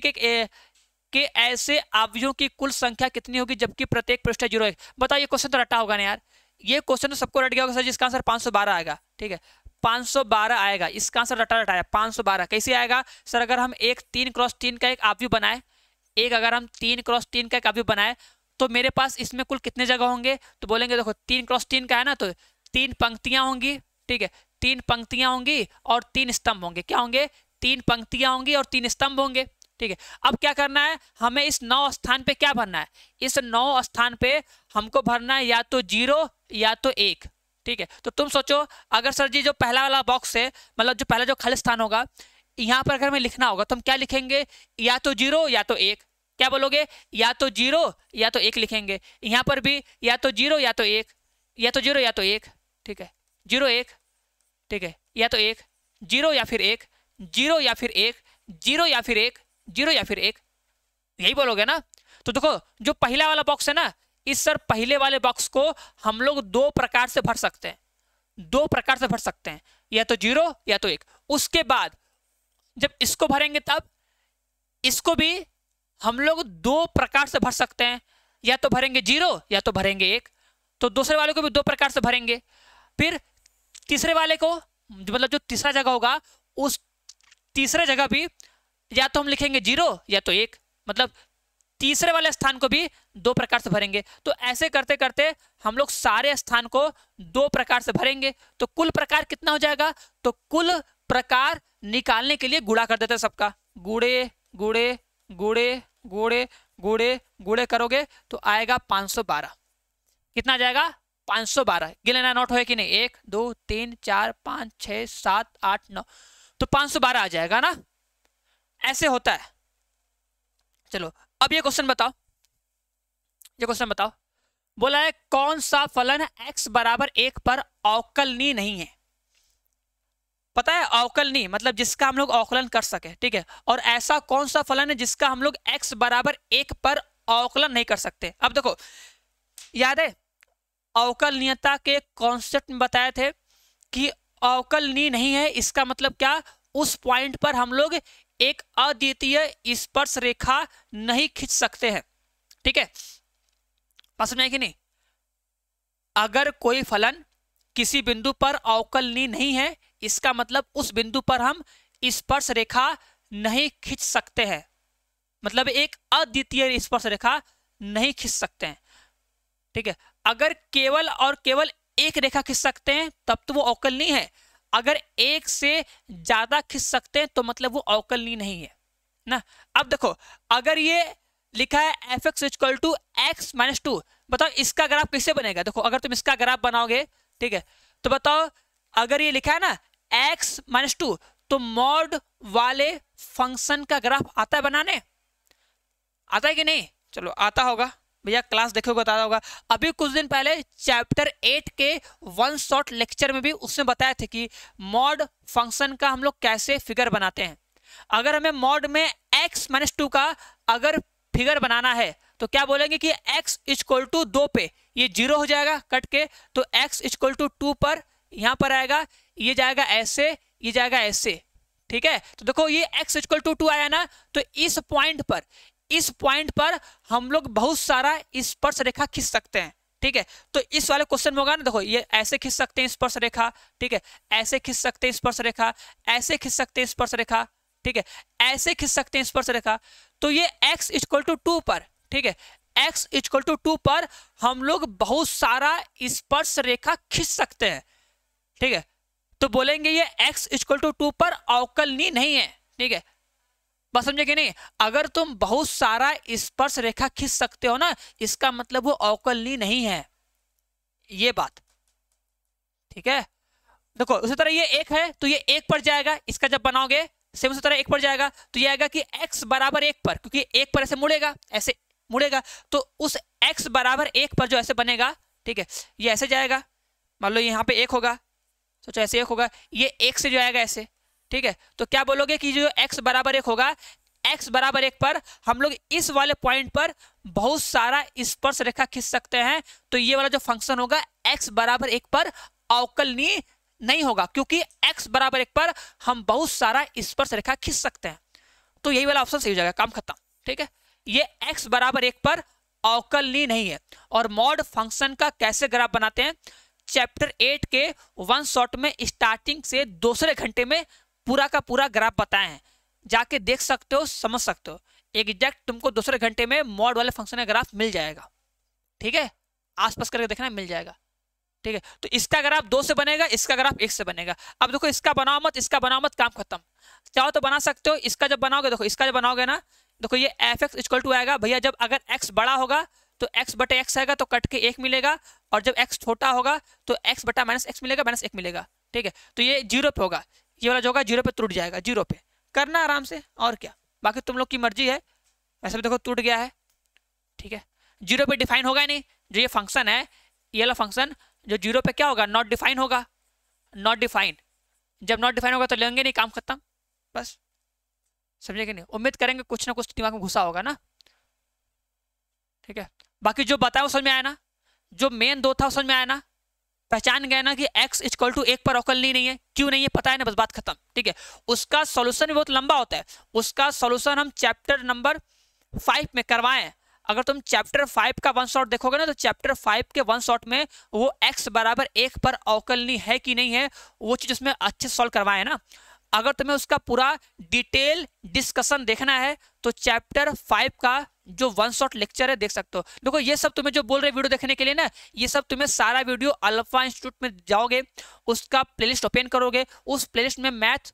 के ऐसे अवयवों की कुल संख्या कितनी होगी जबकि प्रत्येक पृष्ठ 0 है। बताओ ये क्वेश्चन तो रटा होगा ना यार, ये क्वेश्चन तो सबको रट गया होगा सर जिसका आंसर 512 आएगा, ठीक है, 512 आएगा इसका आंसर। रटा है 512 कैसे आएगा सर? अगर हम एक 3x3 का एक अवयव बनाए, अगर हम 3x3 का एक अवयव बनाए तो मेरे पास इसमें कुल कितने जगह होंगे, तो बोलेंगे देखो 3x3 का है ना, तो 3 पंक्तियां होंगी, ठीक है, 3 पंक्तियां होंगी और 3 स्तंभ होंगे। क्या होंगे? 3 पंक्तियां होंगी और 3 स्तंभ होंगे, ठीक है। अब क्या करना है, हमें इस 9 स्थान पे क्या भरना है, इस 9 स्थान पे हमको भरना है या तो 0 या तो 1, ठीक है। तो तुम सोचो अगर सर जी जो पहला वाला बॉक्स है, मतलब जो पहला जो खाली स्थान होगा यहाँ पर अगर हमें लिखना होगा तो हम क्या लिखेंगे, या तो 0 या तो 1। क्या बोलोगे? या तो 0 या तो 1 लिखेंगे। यहाँ पर भी या तो 0 या तो 1, या तो 0 या तो 1, ठीक है, 0 1, ठीक है, या तो 1 0 या फिर 1 0 या फिर 1 0 या फिर 1 0 या फिर 1, यही बोलोगे ना। तो देखो जो पहला वाला बॉक्स है ना, इस सर पहले वाले बॉक्स को हम लोग 2 प्रकार से भर सकते हैं, 2 प्रकार से भर सकते हैं, या तो 0 या तो 1। उसके बाद जब इसको भरेंगे तब इसको भी हम लोग 2 प्रकार से भर सकते हैं, या तो भरेंगे 0 या तो भरेंगे 1। तो दूसरे वाले को भी 2 प्रकार से भरेंगे। फिर तीसरे वाले को मतलब जो तीसरा जगह होगा उस तीसरे जगह भी या तो हम लिखेंगे 0 या तो 1, मतलब तीसरे वाले स्थान को भी दो प्रकार से भरेंगे। तो ऐसे करते करते हम लोग सारे स्थान को दो प्रकार से भरेंगे। तो कुल प्रकार कितना हो जाएगा, तो कुल प्रकार निकालने के लिए गुणा कर देते हैं सबका, गुड़े गुड़े गुड़े गुड़े गुड़े गुड़े करोगे तो आएगा 512। कितना जाएगा, 512। गिन लेना नोट होए कि नहीं, 1 2 3 4 5 6 7 8 9, तो 512 आ जाएगा ना, ऐसे होता है। चलो अब ये क्वेश्चन बताओ, ये क्वेश्चन बताओ, बोला है कौन सा फलन x बराबर 1 पर अवकलनीय नहीं है। पता है अवकलनीय मतलब जिसका हम लोग अवकलन कर सके, ठीक है। और ऐसा कौन सा फलन है जिसका हम लोग x बराबर 1 पर अवकलन नहीं कर सकते। अब देखो याद है अवकलनीयता के कॉन्सेप्ट में बताए थे कि अवकलनीय नहीं है, इसका मतलब क्या, उस पॉइंट पर हम लोग एक अद्वितीय स्पर्श रेखा नहीं खींच सकते हैं, ठीक है। बात समझ आई कि नहीं। अगर कोई फलन किसी बिंदु पर अवकलनीय नहीं है, इसका मतलब उस बिंदु पर हम स्पर्श रेखा नहीं खींच सकते हैं, मतलब एक अद्वितीय स्पर्श रेखा नहीं खींच सकते हैं, ठीक है। अगर केवल और केवल एक रेखा खींच सकते हैं तब तो वो अवकलनीय है, अगर एक से ज्यादा खींच सकते हैं तो मतलब वो अवकलनीय नहीं है ना। अब देखो अगर ये लिखा है f(x = x - 2), बताओ इसका ग्राफ कैसे बनेगा। देखो अगर तुम इसका ग्राफ बनाओगे, ठीक है, तो बताओ अगर ये लिखा है ना x - 2, तो मॉड वाले फंक्शन का ग्राफ आता है बनाने, आता है कि नहीं। चलो आता होगा भैया, क्लास देखोगे बताया होगा। अभी कुछ दिन पहले चैप्टर 8 के वन शॉट लेक्चर में भी उसने बताया थे कि मॉड फंक्शन का हम लोग कैसे फिगर बनाते हैं। अगर हमें मॉड में x - 2 का अगर फिगर बनाना है तो क्या बोलेंगे कि x = 2 पे ये 0 हो जाएगा कट के, तो x = 2 पर यहां पर आएगा, ये जाएगा ऐसे, ये जाएगा ऐसे, ठीक है। तो देखो ये x = 2 आया ना, तो इस पॉइंट पर हम लोग बहुत सारा स्पर्श रेखा खींच सकते हैं, ठीक है। तो इस वाले क्वेश्चन में होगा ना, देखो ये ऐसे खींच सकते हैं स्पर्श रेखा, ठीक है, ऐसे खींच सकते हैं स्पर्श रेखा, ऐसे खींच सकते हैं स्पर्श रेखा, ठीक है, ऐसे खींच सकते हैं स्पर्श रेखा। तो ये x = 2 पर, ठीक है, x = 2 पर हम लोग बहुत सारा स्पर्श रेखा खींच सकते हैं, ठीक है। तो बोलेंगे ये x = 2 पर अवकलनीय नहीं है, ठीक है। बात समझे कि नहीं। अगर तुम बहुत सारा स्पर्श रेखा खींच सकते हो ना, इसका मतलब वो अवकलनीय नहीं है, ये बात, ठीक है। देखो उसी तरह ये 1 है तो ये 1 पर जाएगा, इसका जब बनाओगे सेम उसी तरह 1 पर जाएगा, तो ये आएगा कि x बराबर 1 पर, क्योंकि 1 पर ऐसे मुड़ेगा, ऐसे मुड़ेगा, तो उस x बराबर 1 पर जो ऐसे बनेगा, ठीक है, ये ऐसे जाएगा। मान लो यहाँ पे 1 होगा, सोचो ऐसे 1 होगा, ये 1 से जो आएगा ऐसे, ठीक है। तो क्या बोलोगे कि जो x बराबर 1 होगा, x बराबर 1 पर हम लोग इस वाले पॉइंट पर बहुत सारा स्पर्श रेखा खींच सकते हैं। तो ये वाला जो फंक्शन होगा x बराबर 1 पर अवकलनीय नहीं होगा, क्योंकि x बराबर 1 पर हम बहुत सारा स्पर्श रेखा खींच सकते हैं। तो यही वाला ऑप्शन सही हो जाएगा, काम खत्म, ठीक है। ये x बराबर 1 पर अवकलनीय नहीं है। और मॉड फंक्शन का कैसे ग्राफ बनाते हैं, चैप्टर 8 के वन शॉट में स्टार्टिंग से दूसरे घंटे में पूरा का पूरा ग्राफ बताए हैं, जाके देख सकते हो, समझ सकते हो। एग्जैक्ट तुमको दूसरे घंटे में मॉड वाले फंक्शन का ग्राफ मिल जाएगा, ठीक है, आसपास करके देखना मिल जाएगा, ठीक है। तो इसका ग्राफ 2 से बनेगा, इसका ग्राफ 1 से बनेगा। अब देखो इसका बनाओ मत, इसका बनाओ मत, काम खत्म। चाहो तो बना सकते हो, इसका जब बनाओगे, देखो इसका जब बनाओगे ना, देखो ये f(x = आएगा भैया, जब अगर x बड़ा होगा तो x/x आएगा, तो कट के 1 मिलेगा, और जब x छोटा होगा तो x/-x मिलेगा, -1 मिलेगा, ठीक है। तो ये 0 पे होगा, ये वाला जो होगा 0 पे टूट जाएगा, 0 पे करना आराम से, और क्या, बाकी तुम लोग की मर्जी है। वैसे भी देखो टूट गया है, ठीक है, 0 पे डिफाइन होगा नहीं, जो ये फंक्शन है, ये वाला फंक्शन जो 0 पे क्या होगा, नॉट डिफाइन होगा, नॉट डिफाइन। जब नॉट डिफाइन होगा तो लेंगे नहीं, काम खत्म, बस, समझे कि नहीं। उम्मीद करेंगे कुछ ना कुछ दिमाग में घुसा होगा ना, ठीक है। बाकी जो बताया वो समझ में आया ना, जो मेन 2 था वो समझ में आया ना, पहचान गए ना कि x = 1 पर अवकलनीय नहीं है, क्यों नहीं है पता है ना, बस बात खत्म, ठीक है। उसका सॉल्यूशन भी बहुत लंबा होता है, उसका सॉल्यूशन हम चैप्टर नंबर 5 में करवाएं। अगर तुम चैप्टर 5 का वन शॉट देखोगे ना, तो चैप्टर 5 के वन शॉट में वो x बराबर 1 पर अवकलनीय है कि नहीं है, वो चीज उसमें अच्छे सॉल्व करवाए ना। अगर तुम्हें उसका पूरा डिटेल डिस्कशन देखना है तो चैप्टर 5 का जो वन शॉट लेक्चर है देख सकते हो। देखो ये सब तुम्हें जो बोल रहे वीडियो देखने के लिए ना, ये सब तुम्हें सारा वीडियो अल्फा इंस्टीट्यूट में जाओगे, उसका प्लेलिस्ट ओपन करोगे, उस प्लेलिस्ट में मैथ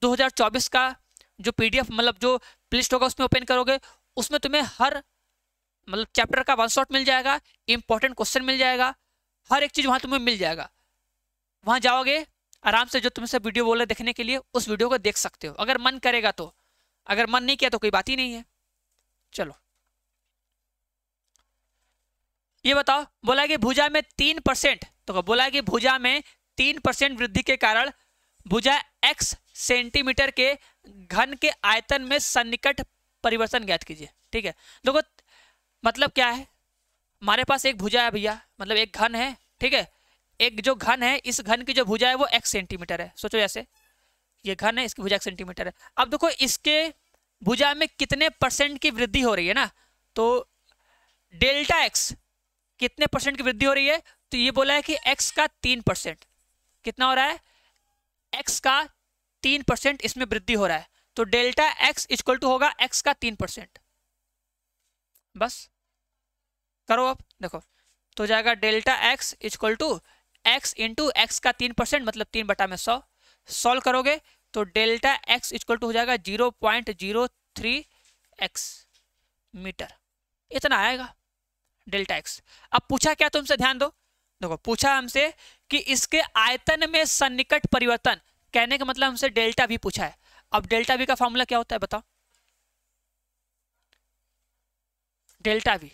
2024 का जो पीडीएफ मतलब जो प्लेलिस्ट होगा उसमें ओपन करोगे, उसमें तुम्हें हर मतलब चैप्टर का वन शॉट मिल जाएगा, इंपॉर्टेंट क्वेश्चन मिल जाएगा, हर एक चीज वहां तुम्हें मिल जाएगा। वहां जाओगे आराम से, जो तुमसे वीडियो बोल रहे देखने के लिए उस वीडियो को देख सकते हो अगर मन करेगा तो, अगर मन नहीं किया तो कोई बात ही नहीं है। चलो ये बताओ, बोला कि भुजा में 3%, तो बोला कि भुजा में 3% वृद्धि के कारण भुजा x सेंटीमीटर के घन के आयतन में सन्निकट परिवर्तन ज्ञात कीजिए। ठीक है, देखो मतलब क्या है, हमारे पास एक भुजा है भैया, मतलब एक घन है, ठीक है, एक जो घन है, इस घन की जो भुजा है वो x सेंटीमीटर है। सोचो जैसे ये घन है, इसकी भुजा x सेंटीमीटर है। अब देखो इसके भुजा में कितने % की वृद्धि हो रही है ना, तो डेल्टा x कितने % की वृद्धि हो रही है, तो ये बोला है कि x का 3%, कितना हो रहा है, x का 3% इसमें वृद्धि हो रहा है, तो डेल्टा x इक्वल टू होगा x का 3%। बस करो अब देखो, तो जाएगा delta x equal to x into x का 3% मतलब 3/100। सॉल्व करोगे तो डेल्टा x इक्वल टू हो जाएगा 0.03x मीटर, इतना आएगा डेल्टा x। अब पूछा क्या तुमसे, ध्यान दो, देखो पूछा हमसे कि इसके आयतन में सन्निकट परिवर्तन, कहने का मतलब हमसे डेल्टा v पूछा है। अब डेल्टा v का फॉर्मूला क्या होता है बताओ, डेल्टा v,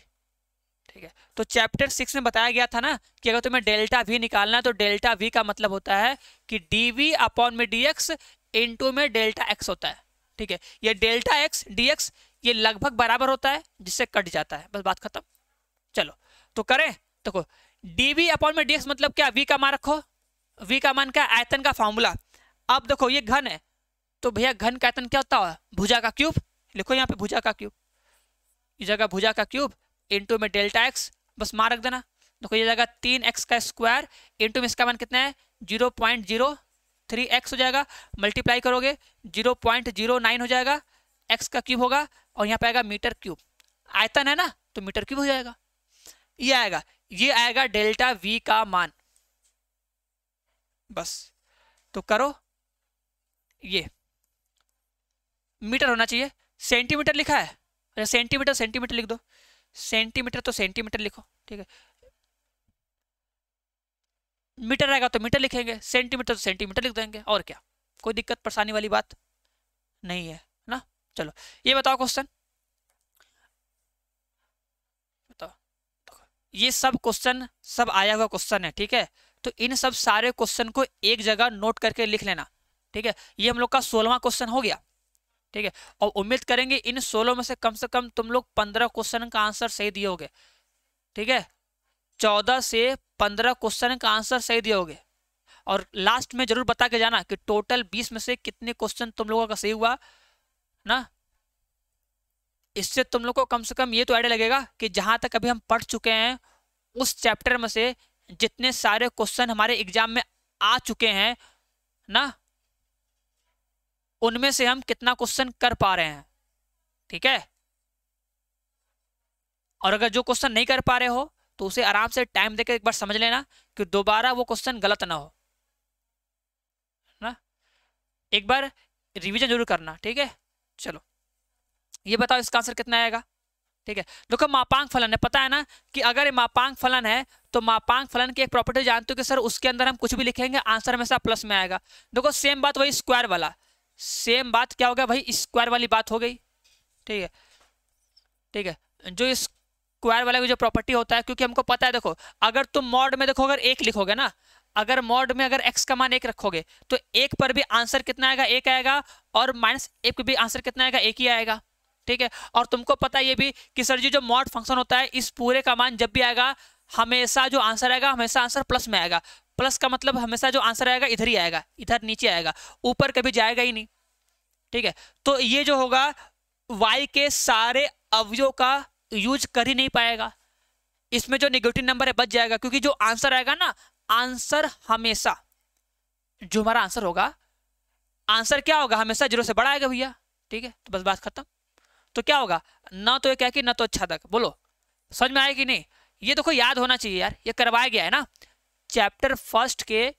ठीक है, तो चैप्टर 6 में बताया गया था ना कि अगर तुम्हें डेल्टा v निकालना है तो डेल्टा v का मतलब होता है कि dv अपॉन में dx इंटू में डेल्टा x होता है। ठीक है, ये डेल्टा x dx ये लगभग बराबर होता है, जिससे कट जाता है, बस बात खत्म। चलो तो करें, देखो dv अपॉन में dx मतलब क्या, v का मान रखो, v का मान का आयतन का फॉर्मूला। अब देखो ये घन है, तो भैया घन का आयतन क्या होता है, भुजा का क्यूब, लिखो यहाँ पे भुजा का क्यूब, इस जगह भुजा का क्यूब इंटू में डेल्टा x, बस मान रख देना। देखो ये जगह 3x का स्क्वायर इंटू में इसका मान कितना है 0.03x हो जाएगा, मल्टीप्लाई करोगे 0.09 हो जाएगा, x का क्यूब होगा और यहाँ पे आएगा मीटर क्यूब, आयतन है ना तो मीटर क्यूब हो जाएगा। ये आएगा, ये आएगा डेल्टा v का मान। बस तो करो, ये मीटर होना चाहिए, सेंटीमीटर लिखा है, सेंटीमीटर सेंटीमीटर लिख दो, सेंटीमीटर तो सेंटीमीटर लिखो, ठीक है, मीटर आएगा तो मीटर लिखेंगे, सेंटीमीटर तो सेंटीमीटर लिख देंगे, और क्या, कोई दिक्कत परेशानी वाली बात नहीं है ना। चलो ये बताओ क्वेश्चन, बताओ, ये सब क्वेश्चन सब आया हुआ क्वेश्चन है, ठीक है, तो इन सब सारे क्वेश्चन को एक जगह नोट करके लिख लेना। ठीक है, ये हम लोग का 16वां क्वेश्चन हो गया। ठीक है, और उम्मीद करेंगे इन 16 में से कम तुम लोग 15 क्वेश्चन का आंसर सही दिए होगे। ठीक है, 14 से 15 क्वेश्चन का आंसर सही दिए होगे, और लास्ट में जरूर बता के जाना कि टोटल 20 में से कितने क्वेश्चन तुम लोगों का सही हुआ ना। इससे तुम लोग को कम से कम ये तो आइडिया लगेगा कि जहां तक अभी हम पढ़ चुके हैं उस चैप्टर में से जितने सारे क्वेश्चन हमारे एग्जाम में आ चुके हैं ना, उनमें से हम कितना क्वेश्चन कर पा रहे हैं। ठीक है, और अगर जो क्वेश्चन नहीं कर पा रहे हो तो उसे आराम से टाइम देकर एक बार समझ लेना कि दोबारा वो क्वेश्चन गलत ना हो ना, एक बार रिवीजन जरूर करना। ठीक है, चलो ये बताओ इसका आंसर कितना आएगा। ठीक है, देखो मापांक फलन है, पता है ना कि अगर ये मापांक फलन है तो मापांक फलन की एक प्रॉपर्टी जानते हो कि सर उसके अंदर हम कुछ भी लिखेंगे आंसर हमेशा प्लस में आएगा। देखो सेम बात वही स्क्वायर वाला, सेम बात क्या होगा भाई, स्क्वायर वाली बात हो गई। ठीक है, ठीक है, जो स्क्वायर वाला जो प्रॉपर्टी होता है, क्योंकि हमको पता है, देखो अगर तुम मॉड में देखो अगर 1 लिखोगे ना, अगर मॉड में अगर x का मान 1 रखोगे तो 1 पर भी आंसर कितना आएगा, 1 आएगा, और -1 पर भी आंसर कितना आएगा, 1 ही आएगा। ठीक है, और तुमको पता है ये भी कि सर जी जो मॉड फंक्शन होता है इस पूरे का मान जब भी आएगा हमेशा जो आंसर आएगा हमेशा आंसर प्लस में आएगा। प्लस का मतलब हमेशा जो आंसर आएगा इधर ही आएगा, इधर नीचे आएगा, ऊपर कभी जाएगा ही नहीं। ठीक है, तो ये जो होगा y के सारे अवयवों का यूज कर ही नहीं पाएगा, इसमें जो नेगेटिव नंबर है बच जाएगा, क्योंकि जो आंसर आएगा ना, आंसर हमेशा जो हमारा आंसर होगा, आंसर क्या होगा, हमेशा 0 से बड़ा आएगा भैया। ठीक है, तो बस बात खत्म। तो क्या होगा, ना तो एक है कि ना तो छेदक। बोलो समझ में आया कि नहीं? ये देखो याद होना चाहिए यार, ये करवाया गया है ना चैप्टर फर्स्ट के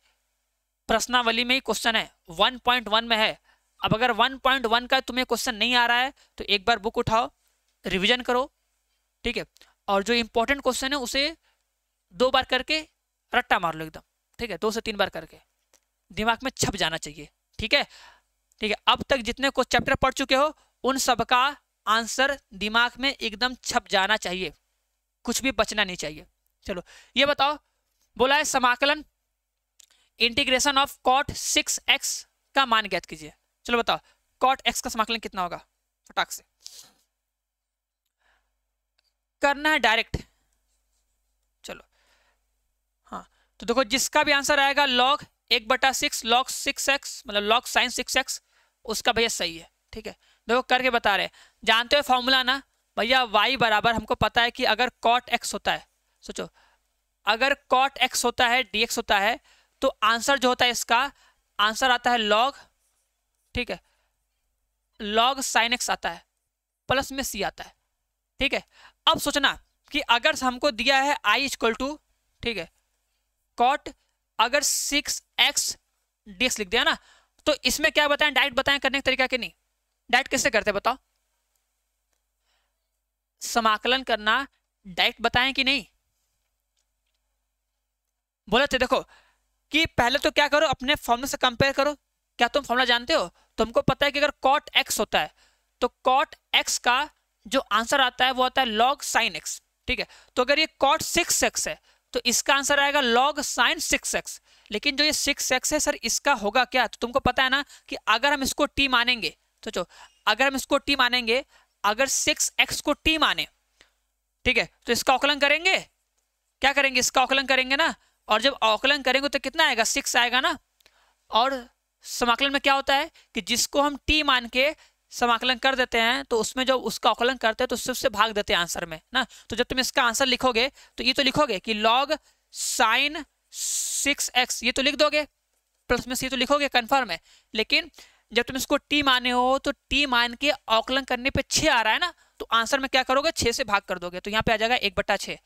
प्रश्नावली में ही क्वेश्चन है, 1.1 में है। अब अगर 1.1 का तुम्हें क्वेश्चन नहीं आ रहा है तो एक बार बुक उठाओ, रिवीजन करो, ठीक है, और जो इंपॉर्टेंट क्वेश्चन है उसे 2 बार करके रट्टा मार लो एकदम, ठीक है, 2 से 3 बार करके दिमाग में छप जाना चाहिए, ठीक है। ठीक है, अब तक जितने को चैप्टर पढ़ चुके हो उन सबका आंसर दिमाग में एकदम छप जाना चाहिए, कुछ भी बचना नहीं चाहिए। चलो ये बताओ, बोला है समाकलन इंटीग्रेशन ऑफ cot 6x का मान ज्ञात कीजिए। चलो बताओ cot x का समाकलन कितना होगा, फटाक से करना है डायरेक्ट। चलो हाँ, तो देखो जिसका भी आंसर आएगा log 1/6 log 6x मतलब log sin 6x उसका भैया सही है, ठीक है। देखो करके बता रहे, जानते हो फॉर्मूला ना भैया, y बराबर हमको पता है कि अगर cot x होता है, सोचो अगर cot x होता है dx होता है तो आंसर जो होता है इसका आंसर आता है log, ठीक है, log sin x आता है, प्लस में c आता है, ठीक है। अब सोचना कि अगर हमको दिया है i इक्वल टू, ठीक है, cot अगर 6x dx लिख दिया ना, तो इसमें क्या बताएं, डायरेक्ट बताएं करने का तरीका कि नहीं, डायरेक्ट कैसे करते बताओ, समाकलन करना डायरेक्ट बताएं कि नहीं, बोले थे देखो कि पहले तो क्या करो अपने फॉर्मूला से कंपेयर करो। क्या तुम फॉर्मूला जानते हो? तुमको पता है कि अगर cot x होता है तो cot x का जो आंसर आता है वो आता है log sin x, ठीक है। तो अगर ये cot 6x है तो इसका आंसर आएगा log sin 6x, लेकिन जो ये 6x है सर इसका होगा क्या, तो तुमको पता है ना कि अगर हम इसको t मानेंगे, सोचो अगर हम इसको t मानेंगे, अगर 6x को t माने, ठीक है, तो इसका अवकलन करेंगे, क्या करेंगे, इसका अवकलन करेंगे ना, और जब अवकलन करेंगे तो कितना आएगा, 6 आएगा ना। और समाकलन में क्या होता है कि जिसको हम t मान के समाकलन कर देते हैं तो उसमें जब उसका अवकलन करते हैं तो उससे भाग देते हैं आंसर में ना। तो जब तुम इसका आंसर लिखोगे तो ये तो लिखोगे कि log sin 6x, ये तो लिख दोगे, प्लस में c तो लिखोगे, कंफर्म है। लेकिन जब तुम इसको t माने हो तो t मान के अवकलन करने पे 6 आ रहा है ना, तो आंसर में क्या करोगे, 6 से भाग कर दोगे, तो यहाँ पे आ जाएगा 1/6,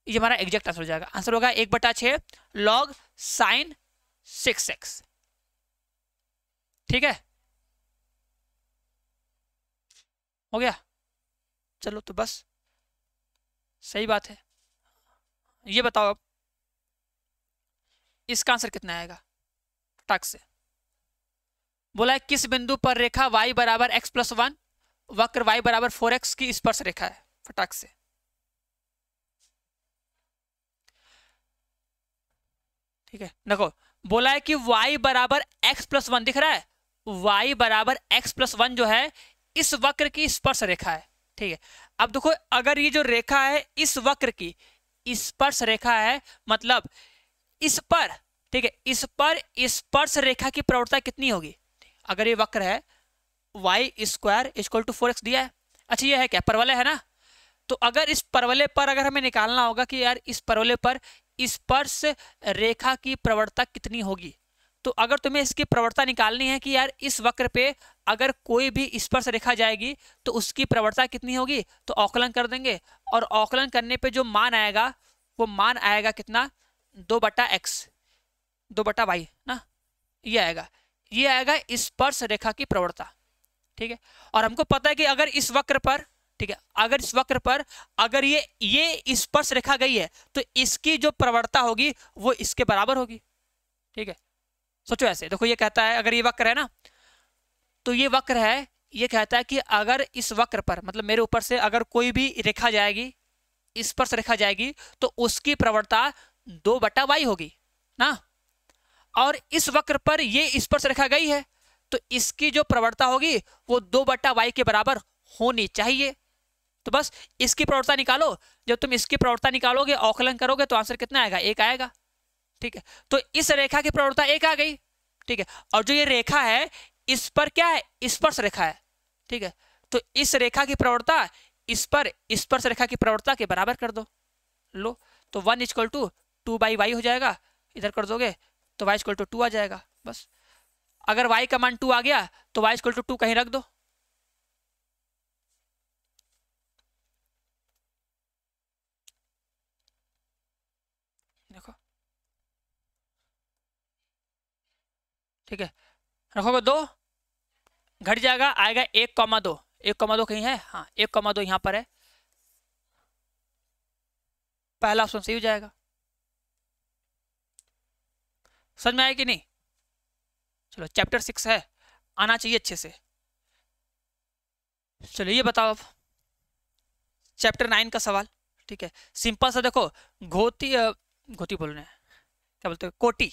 ये हमारा एग्जैक्ट आंसर हो जाएगा। आंसर होगा 1/6 log sin 6x, ठीक है, हो गया। चलो तो बस सही बात है। ये बताओ अब इसका आंसर कितना आएगा, फटाक से बोला है किस बिंदु पर रेखा y बराबर x+1 वक्र y बराबर 4x की स्पर्श रेखा है, फटाक से ठीक है। देखो बोला है कि y बराबर x+1 दिख रहा है, y बराबर x+1 जो है इस वक्र की स्पर्श रेखा है, ठीक है। अब देखो अगर ये जो रेखा है इस वक्र की स्पर्श रेखा है, मतलब इस पर, ठीक है, इस पर स्पर्श रेखा की प्रवणता कितनी होगी, अगर ये वक्र है y² = 4x दिया है, अच्छा ये है क्या, परवलय है ना, तो अगर इस परवलय पर अगर हमें निकालना होगा कि यार इस परवलय पर स्पर्श रेखा की प्रवणता कितनी होगी, तो अगर तुम्हें इसकी प्रवणता निकालनी है कि यार इस वक्र पे अगर कोई भी स्पर्श रेखा जाएगी तो उसकी प्रवणता कितनी होगी, तो अवकलन कर देंगे, और अवकलन करने पे जो मान आएगा वो मान आएगा कितना, 2/x 2/y ना, ये आएगा स्पर्श रेखा की प्रवणता, ठीक है। और हमको पता है कि अगर इस वक्र पर, ठीक है, अगर इस वक्र पर अगर ये स्पर्श रेखा गई है तो इसकी जो प्रवणता होगी वो इसके बराबर होगी, ठीक है। सोचो ऐसे, देखो ये कहता है अगर ये वक्र है ना, तो ये वक्र है, ये कहता है कि अगर इस वक्र पर मतलब मेरे ऊपर से अगर कोई भी रेखा जाएगी, स्पर्श रेखा जाएगी, तो उसकी प्रवणता 2/y होगी ना, और इस वक्र पर ये स्पर्श रेखा गई है तो इसकी जो प्रवणता होगी वो 2/y के बराबर होनी चाहिए। तो बस इसकी प्रवणता निकालो, जब तुम इसकी प्रवणता निकालोगे अवकलन करोगे तो आंसर कितना आएगा, 1 आएगा, ठीक है। तो इस रेखा की प्रवणता 1 आ गई, ठीक है, और जो ये रेखा है इस पर क्या है, स्पर्श रेखा है, ठीक है, तो इस रेखा की प्रवणता इस पर स्पर्श रेखा की प्रवणता के बराबर कर दो, लो तो 1 = 2/y हो जाएगा, इधर कर दोगे तो y = 2 आ जाएगा। बस अगर y का मान 2 आ गया तो y = 2 कहीं रख दो, ठीक है, रखोगे 2, घट जाएगा, आएगा 1,2, 1,2 कहीं है, हाँ 1,2 यहाँ पर है, पहला ऑप्शन सही हो जाएगा। समझ में आया कि नहीं? चलो चैप्टर 6 है, आना चाहिए अच्छे से। चलो ये बताओ अब चैप्टर 9 का सवाल। ठीक है, सिंपल सा देखो, घोती बोल रहे हैं, क्या बोलते हैं, कोटि।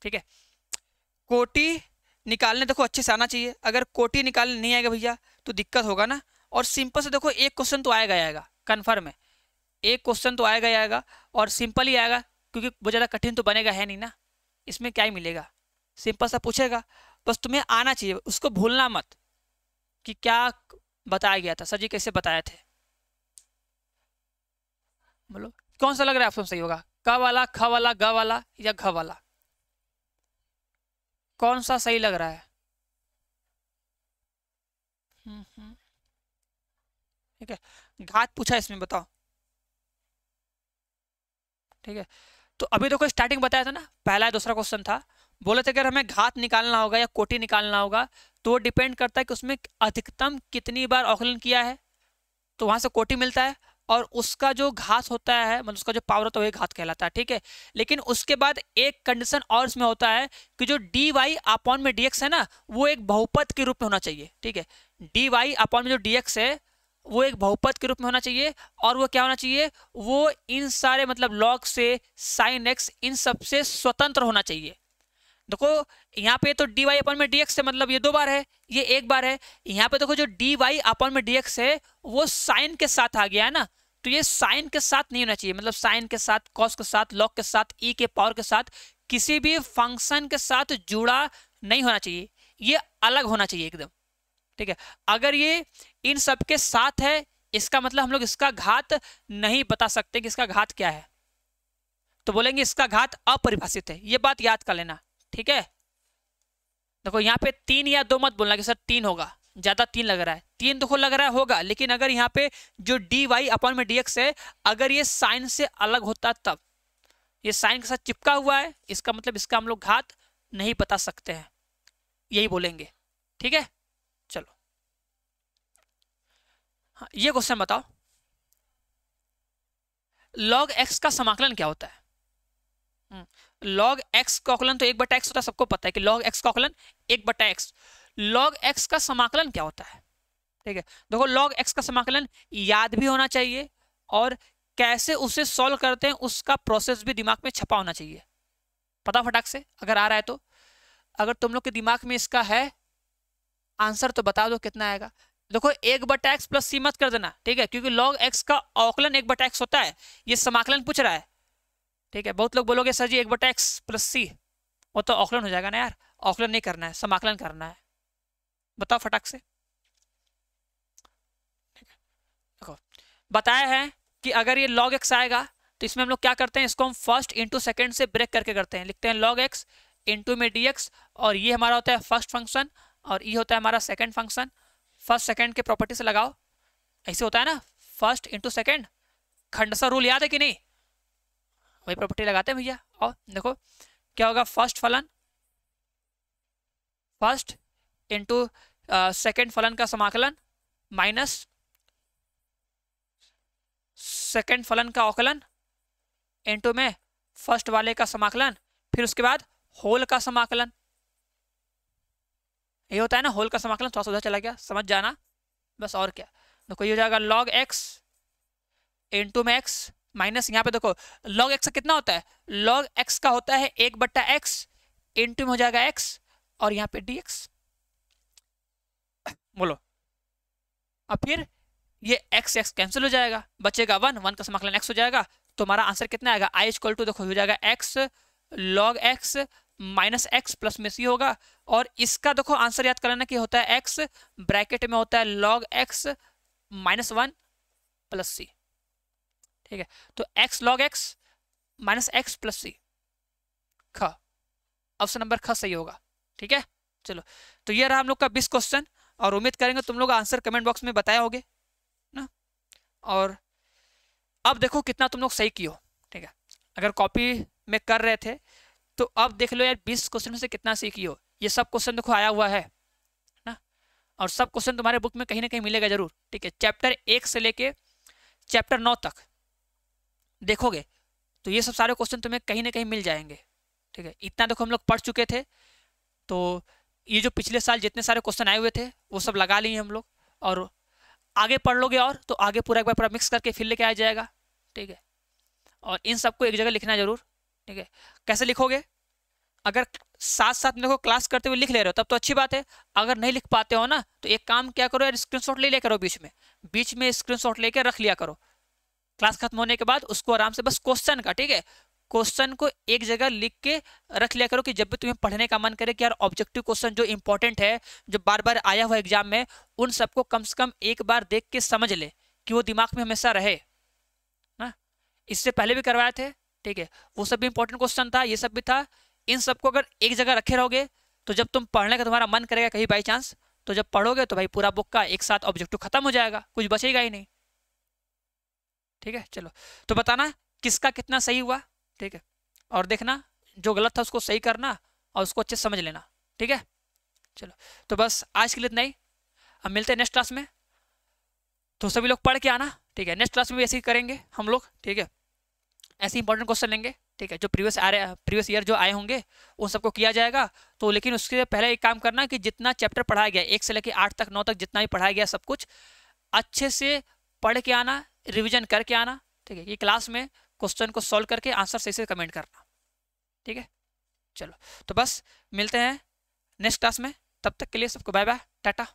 ठीक है, कोटि निकालने देखो अच्छे से आना चाहिए, अगर कोटि निकालने नहीं आएगा भैया तो दिक्कत होगा ना। और सिंपल से देखो एक क्वेश्चन तो आएगा आएगा, कन्फर्म है, एक क्वेश्चन तो आएगा आएगा, और सिंपल ही आएगा, क्योंकि बहुत ज़्यादा कठिन तो बनेगा है नहीं ना, इसमें क्या ही मिलेगा, सिंपल सा पूछेगा, बस तुम्हें आना चाहिए, उसको भूलना मत कि क्या बताया गया था, सर जी कैसे बताए थे। बोलो कौन सा लग रहा है ऑप्शन सही होगा, क वाला, ख वाला, ग वाला या घ वाला, कौन सा सही लग रहा है? ठीक है, घात पूछा इसमें, बताओ। ठीक है, तो अभी देखो स्टार्टिंग बताया था ना, पहला दूसरा क्वेश्चन था, बोले थे अगर हमें घात निकालना होगा या कोटि निकालना होगा तो डिपेंड करता है कि उसमें अधिकतम कितनी बार अवकलन किया है, तो वहां से कोटि मिलता है, और उसका जो घात होता है, मतलब उसका जो पावर होता है वही घात कहलाता है। ठीक है, लेकिन उसके बाद एक कंडीशन और इसमें होता है कि जो डी वाई अपॉन में dx है ना, वो एक बहुपद के रूप में होना चाहिए। ठीक है, डी वाई अपॉन में जो dx है वो एक बहुपद के रूप में होना चाहिए, और वो क्या होना चाहिए, वो इन सारे मतलब log से, sin x, इन सब से स्वतंत्र होना चाहिए। देखो यहाँ पे तो डी वाई अपॉन में dx से मतलब ये 2 बार है, ये 1 बार है, यहाँ पे देखो जो डी वाई अपॉन में dx है वो साइन के साथ आ गया है ना, तो ये साइन के साथ नहीं होना चाहिए, मतलब साइन के साथ, कॉस के साथ, लॉग के साथ, ई के पावर के साथ, किसी भी फंक्शन के साथ जुड़ा नहीं होना चाहिए, ये अलग होना चाहिए एकदम। ठीक है, अगर ये इन सब के साथ है, इसका मतलब हम लोग इसका घात नहीं बता सकते कि इसका घात क्या है, तो बोलेंगे इसका घात अपरिभाषित है, ये बात याद कर लेना। ठीक है, देखो यहाँ पे 3 या 2 मत बोलना कि सर 3 होगा, ज्यादा 3 लग रहा है, 3 देखो लग रहा है होगा, लेकिन अगर यहाँ पे जो डी वाई अपॉन में dx है, अगर ये साइन से अलग होता तब, ये साइन के साथ चिपका हुआ है, इसका मतलब इसका हम लोग घात नहीं बता सकते हैं, यही बोलेंगे। ठीक है, चलो हाँ, ये क्वेश्चन बताओ, log x का समाकलन क्या होता है? log x का अवकलन तो 1/x होता है, सबको पता है कि log x का अवकलन 1/x। log x का समाकलन क्या होता है? ठीक है, देखो log x का समाकलन याद भी होना चाहिए, और कैसे उसे सॉल्व करते हैं उसका प्रोसेस भी दिमाग में छपा होना चाहिए, पता फटाक से अगर आ रहा है तो। अगर तुम लोग के दिमाग में इसका है आंसर तो बता दो कितना आएगा। देखो 1/x प्लस सी मत कर देना, ठीक है, क्योंकि log x का अवकलन 1/x होता है, ये समाकलन पूछ रहा है। ठीक है, बहुत लोग बोलोगे सर जी 1/x प्लस सी, वो तो अवकलन हो जाएगा ना यार, अवकलन नहीं करना है, समाकलन करना है, बताओ फटाक से। देखो बताया है कि अगर ये log x आएगा तो इसमें हम लोग क्या करते हैं, इसको हम फर्स्ट इंटू सेकेंड से ब्रेक करके करते हैं, लिखते हैं log x इंटू में dx, और ये हमारा होता है फर्स्ट फंक्शन, और ये होता है हमारा सेकेंड फंक्शन। फर्स्ट सेकेंड के प्रॉपर्टी से लगाओ, ऐसे होता है ना, first into second, Khandsa rule याद है कि नहीं, वही प्रॉपर्टी लगाते हैं भैया। और देखो क्या होगा, फर्स्ट फलन, फर्स्ट इंटू सेकेंड फलन का समाकलन माइनस सेकेंड फलन का अवकलन इंटू में फर्स्ट वाले का समाकलन, फिर उसके बाद होल का समाकलन, ये होता है ना होल का समाकलन, थोड़ा सा उधर चला गया, समझ जाना बस, और क्या। देखो ये हो जाएगा log x इंटू में x माइनस, यहाँ पे देखो log x का कितना होता है, log x का होता है 1/x, इंटू में हो जाएगा x, और यहाँ पे dx। बोलो अब फिर ये x x कैंसिल हो जाएगा, बचेगा 1, 1 का समाकलन x हो जाएगा, तो हमारा आंसर कितना आएगा, i इक्वल टू देखो हो जाएगा x log x minus x plus में सी होगा, और इसका देखो आंसर याद करना कि होता है x ब्रैकेट में होता है log x minus 1 plus C. ठीक है, तो x log x minus x plus C, ख, ऑप्शन नंबर ख सही होगा। ठीक है, चलो तो ये रहा हम लोग का 20 क्वेश्चन, और उम्मीद करेंगे तुम लोग आंसर कमेंट बॉक्स में बताए होगे ना। और अब देखो कितना तुम लोग सही किए हो। ठीक है, अगर कॉपी में कर रहे थे तो अब देख लो यार 20 क्वेश्चन में से कितना सही किए हो, ये सब क्वेश्चन देखो आया हुआ है ना, और सब क्वेश्चन तुम्हारे बुक में कहीं ना कहीं मिलेगा जरूर, ठीक है। चैप्टर 1 से लेके चैप्टर 9 तक देखोगे तो ये सब सारे क्वेश्चन तुम्हें कहीं ना कहीं मिल जाएंगे, ठीक है। इतना देखो हम लोग पढ़ चुके थे, तो ये जो पिछले साल जितने सारे क्वेश्चन आए हुए थे वो सब लगा लिए हम लोग, और आगे पढ़ लोगे और तो आगे पूरा एक बार पूरा मिक्स करके फिर लेके आ जाएगा, ठीक है। और इन सबको एक जगह लिखना जरूर, ठीक है। कैसे लिखोगे, अगर साथ साथ में देखो क्लास करते हुए लिख ले रहे हो तब तो अच्छी बात है, अगर नहीं लिख पाते हो ना तो एक काम क्या करो यार, स्क्रीनशॉट ले लिया करो, बीच में स्क्रीनशॉट लेके रख लिया करो, क्लास खत्म होने के बाद उसको आराम से बस क्वेश्चन का, ठीक है, क्वेश्चन को एक जगह लिख के रख लिया करो कि जब भी तुम्हें पढ़ने का मन करे कि यार ऑब्जेक्टिव क्वेश्चन जो इंपॉर्टेंट है, जो बार बार आया हुआ एग्जाम में, उन सबको कम से कम एक बार देख के समझ ले कि वो दिमाग में हमेशा रहे ना। इससे पहले भी करवाए थे, ठीक है, वो सब भी इंपॉर्टेंट क्वेश्चन था, ये सब भी था। इन सबको अगर एक जगह रखे रहोगे तो जब तुम पढ़ने का तुम्हारा मन करेगा कहीं बाई चांस, तो जब पढ़ोगे तो भाई पूरा बुक का एक साथ ऑब्जेक्टिव खत्म हो जाएगा, कुछ बचेगा ही नहीं, ठीक है। चलो, तो बताना किसका कितना सही हुआ, ठीक है, और देखना जो गलत था उसको सही करना और उसको अच्छे से समझ लेना, ठीक है। चलो, तो बस आज के लिए इतना ही, अब मिलते हैं नेक्स्ट क्लास में, तो सभी लोग पढ़ के आना, ठीक है। नेक्स्ट क्लास में भी ऐसे ही करेंगे हम लोग, ठीक है, ऐसे इंपॉर्टेंट क्वेश्चन लेंगे, ठीक है, जो प्रीवियस ईयर जो आए होंगे उन सबको किया जाएगा। तो लेकिन उसके पहले एक काम करना कि जितना चैप्टर पढ़ाया गया 1 से लेकर 8 तक 9 तक जितना भी पढ़ाया गया सब कुछ अच्छे से पढ़ के आना, रिविजन करके आना, ठीक है, कि क्लास में क्वेश्चन को सॉल्व करके आंसर सही से कमेंट करना, ठीक है। चलो, तो बस मिलते हैं नेक्स्ट क्लास में, तब तक के लिए सबको बाय बाय, टाटा।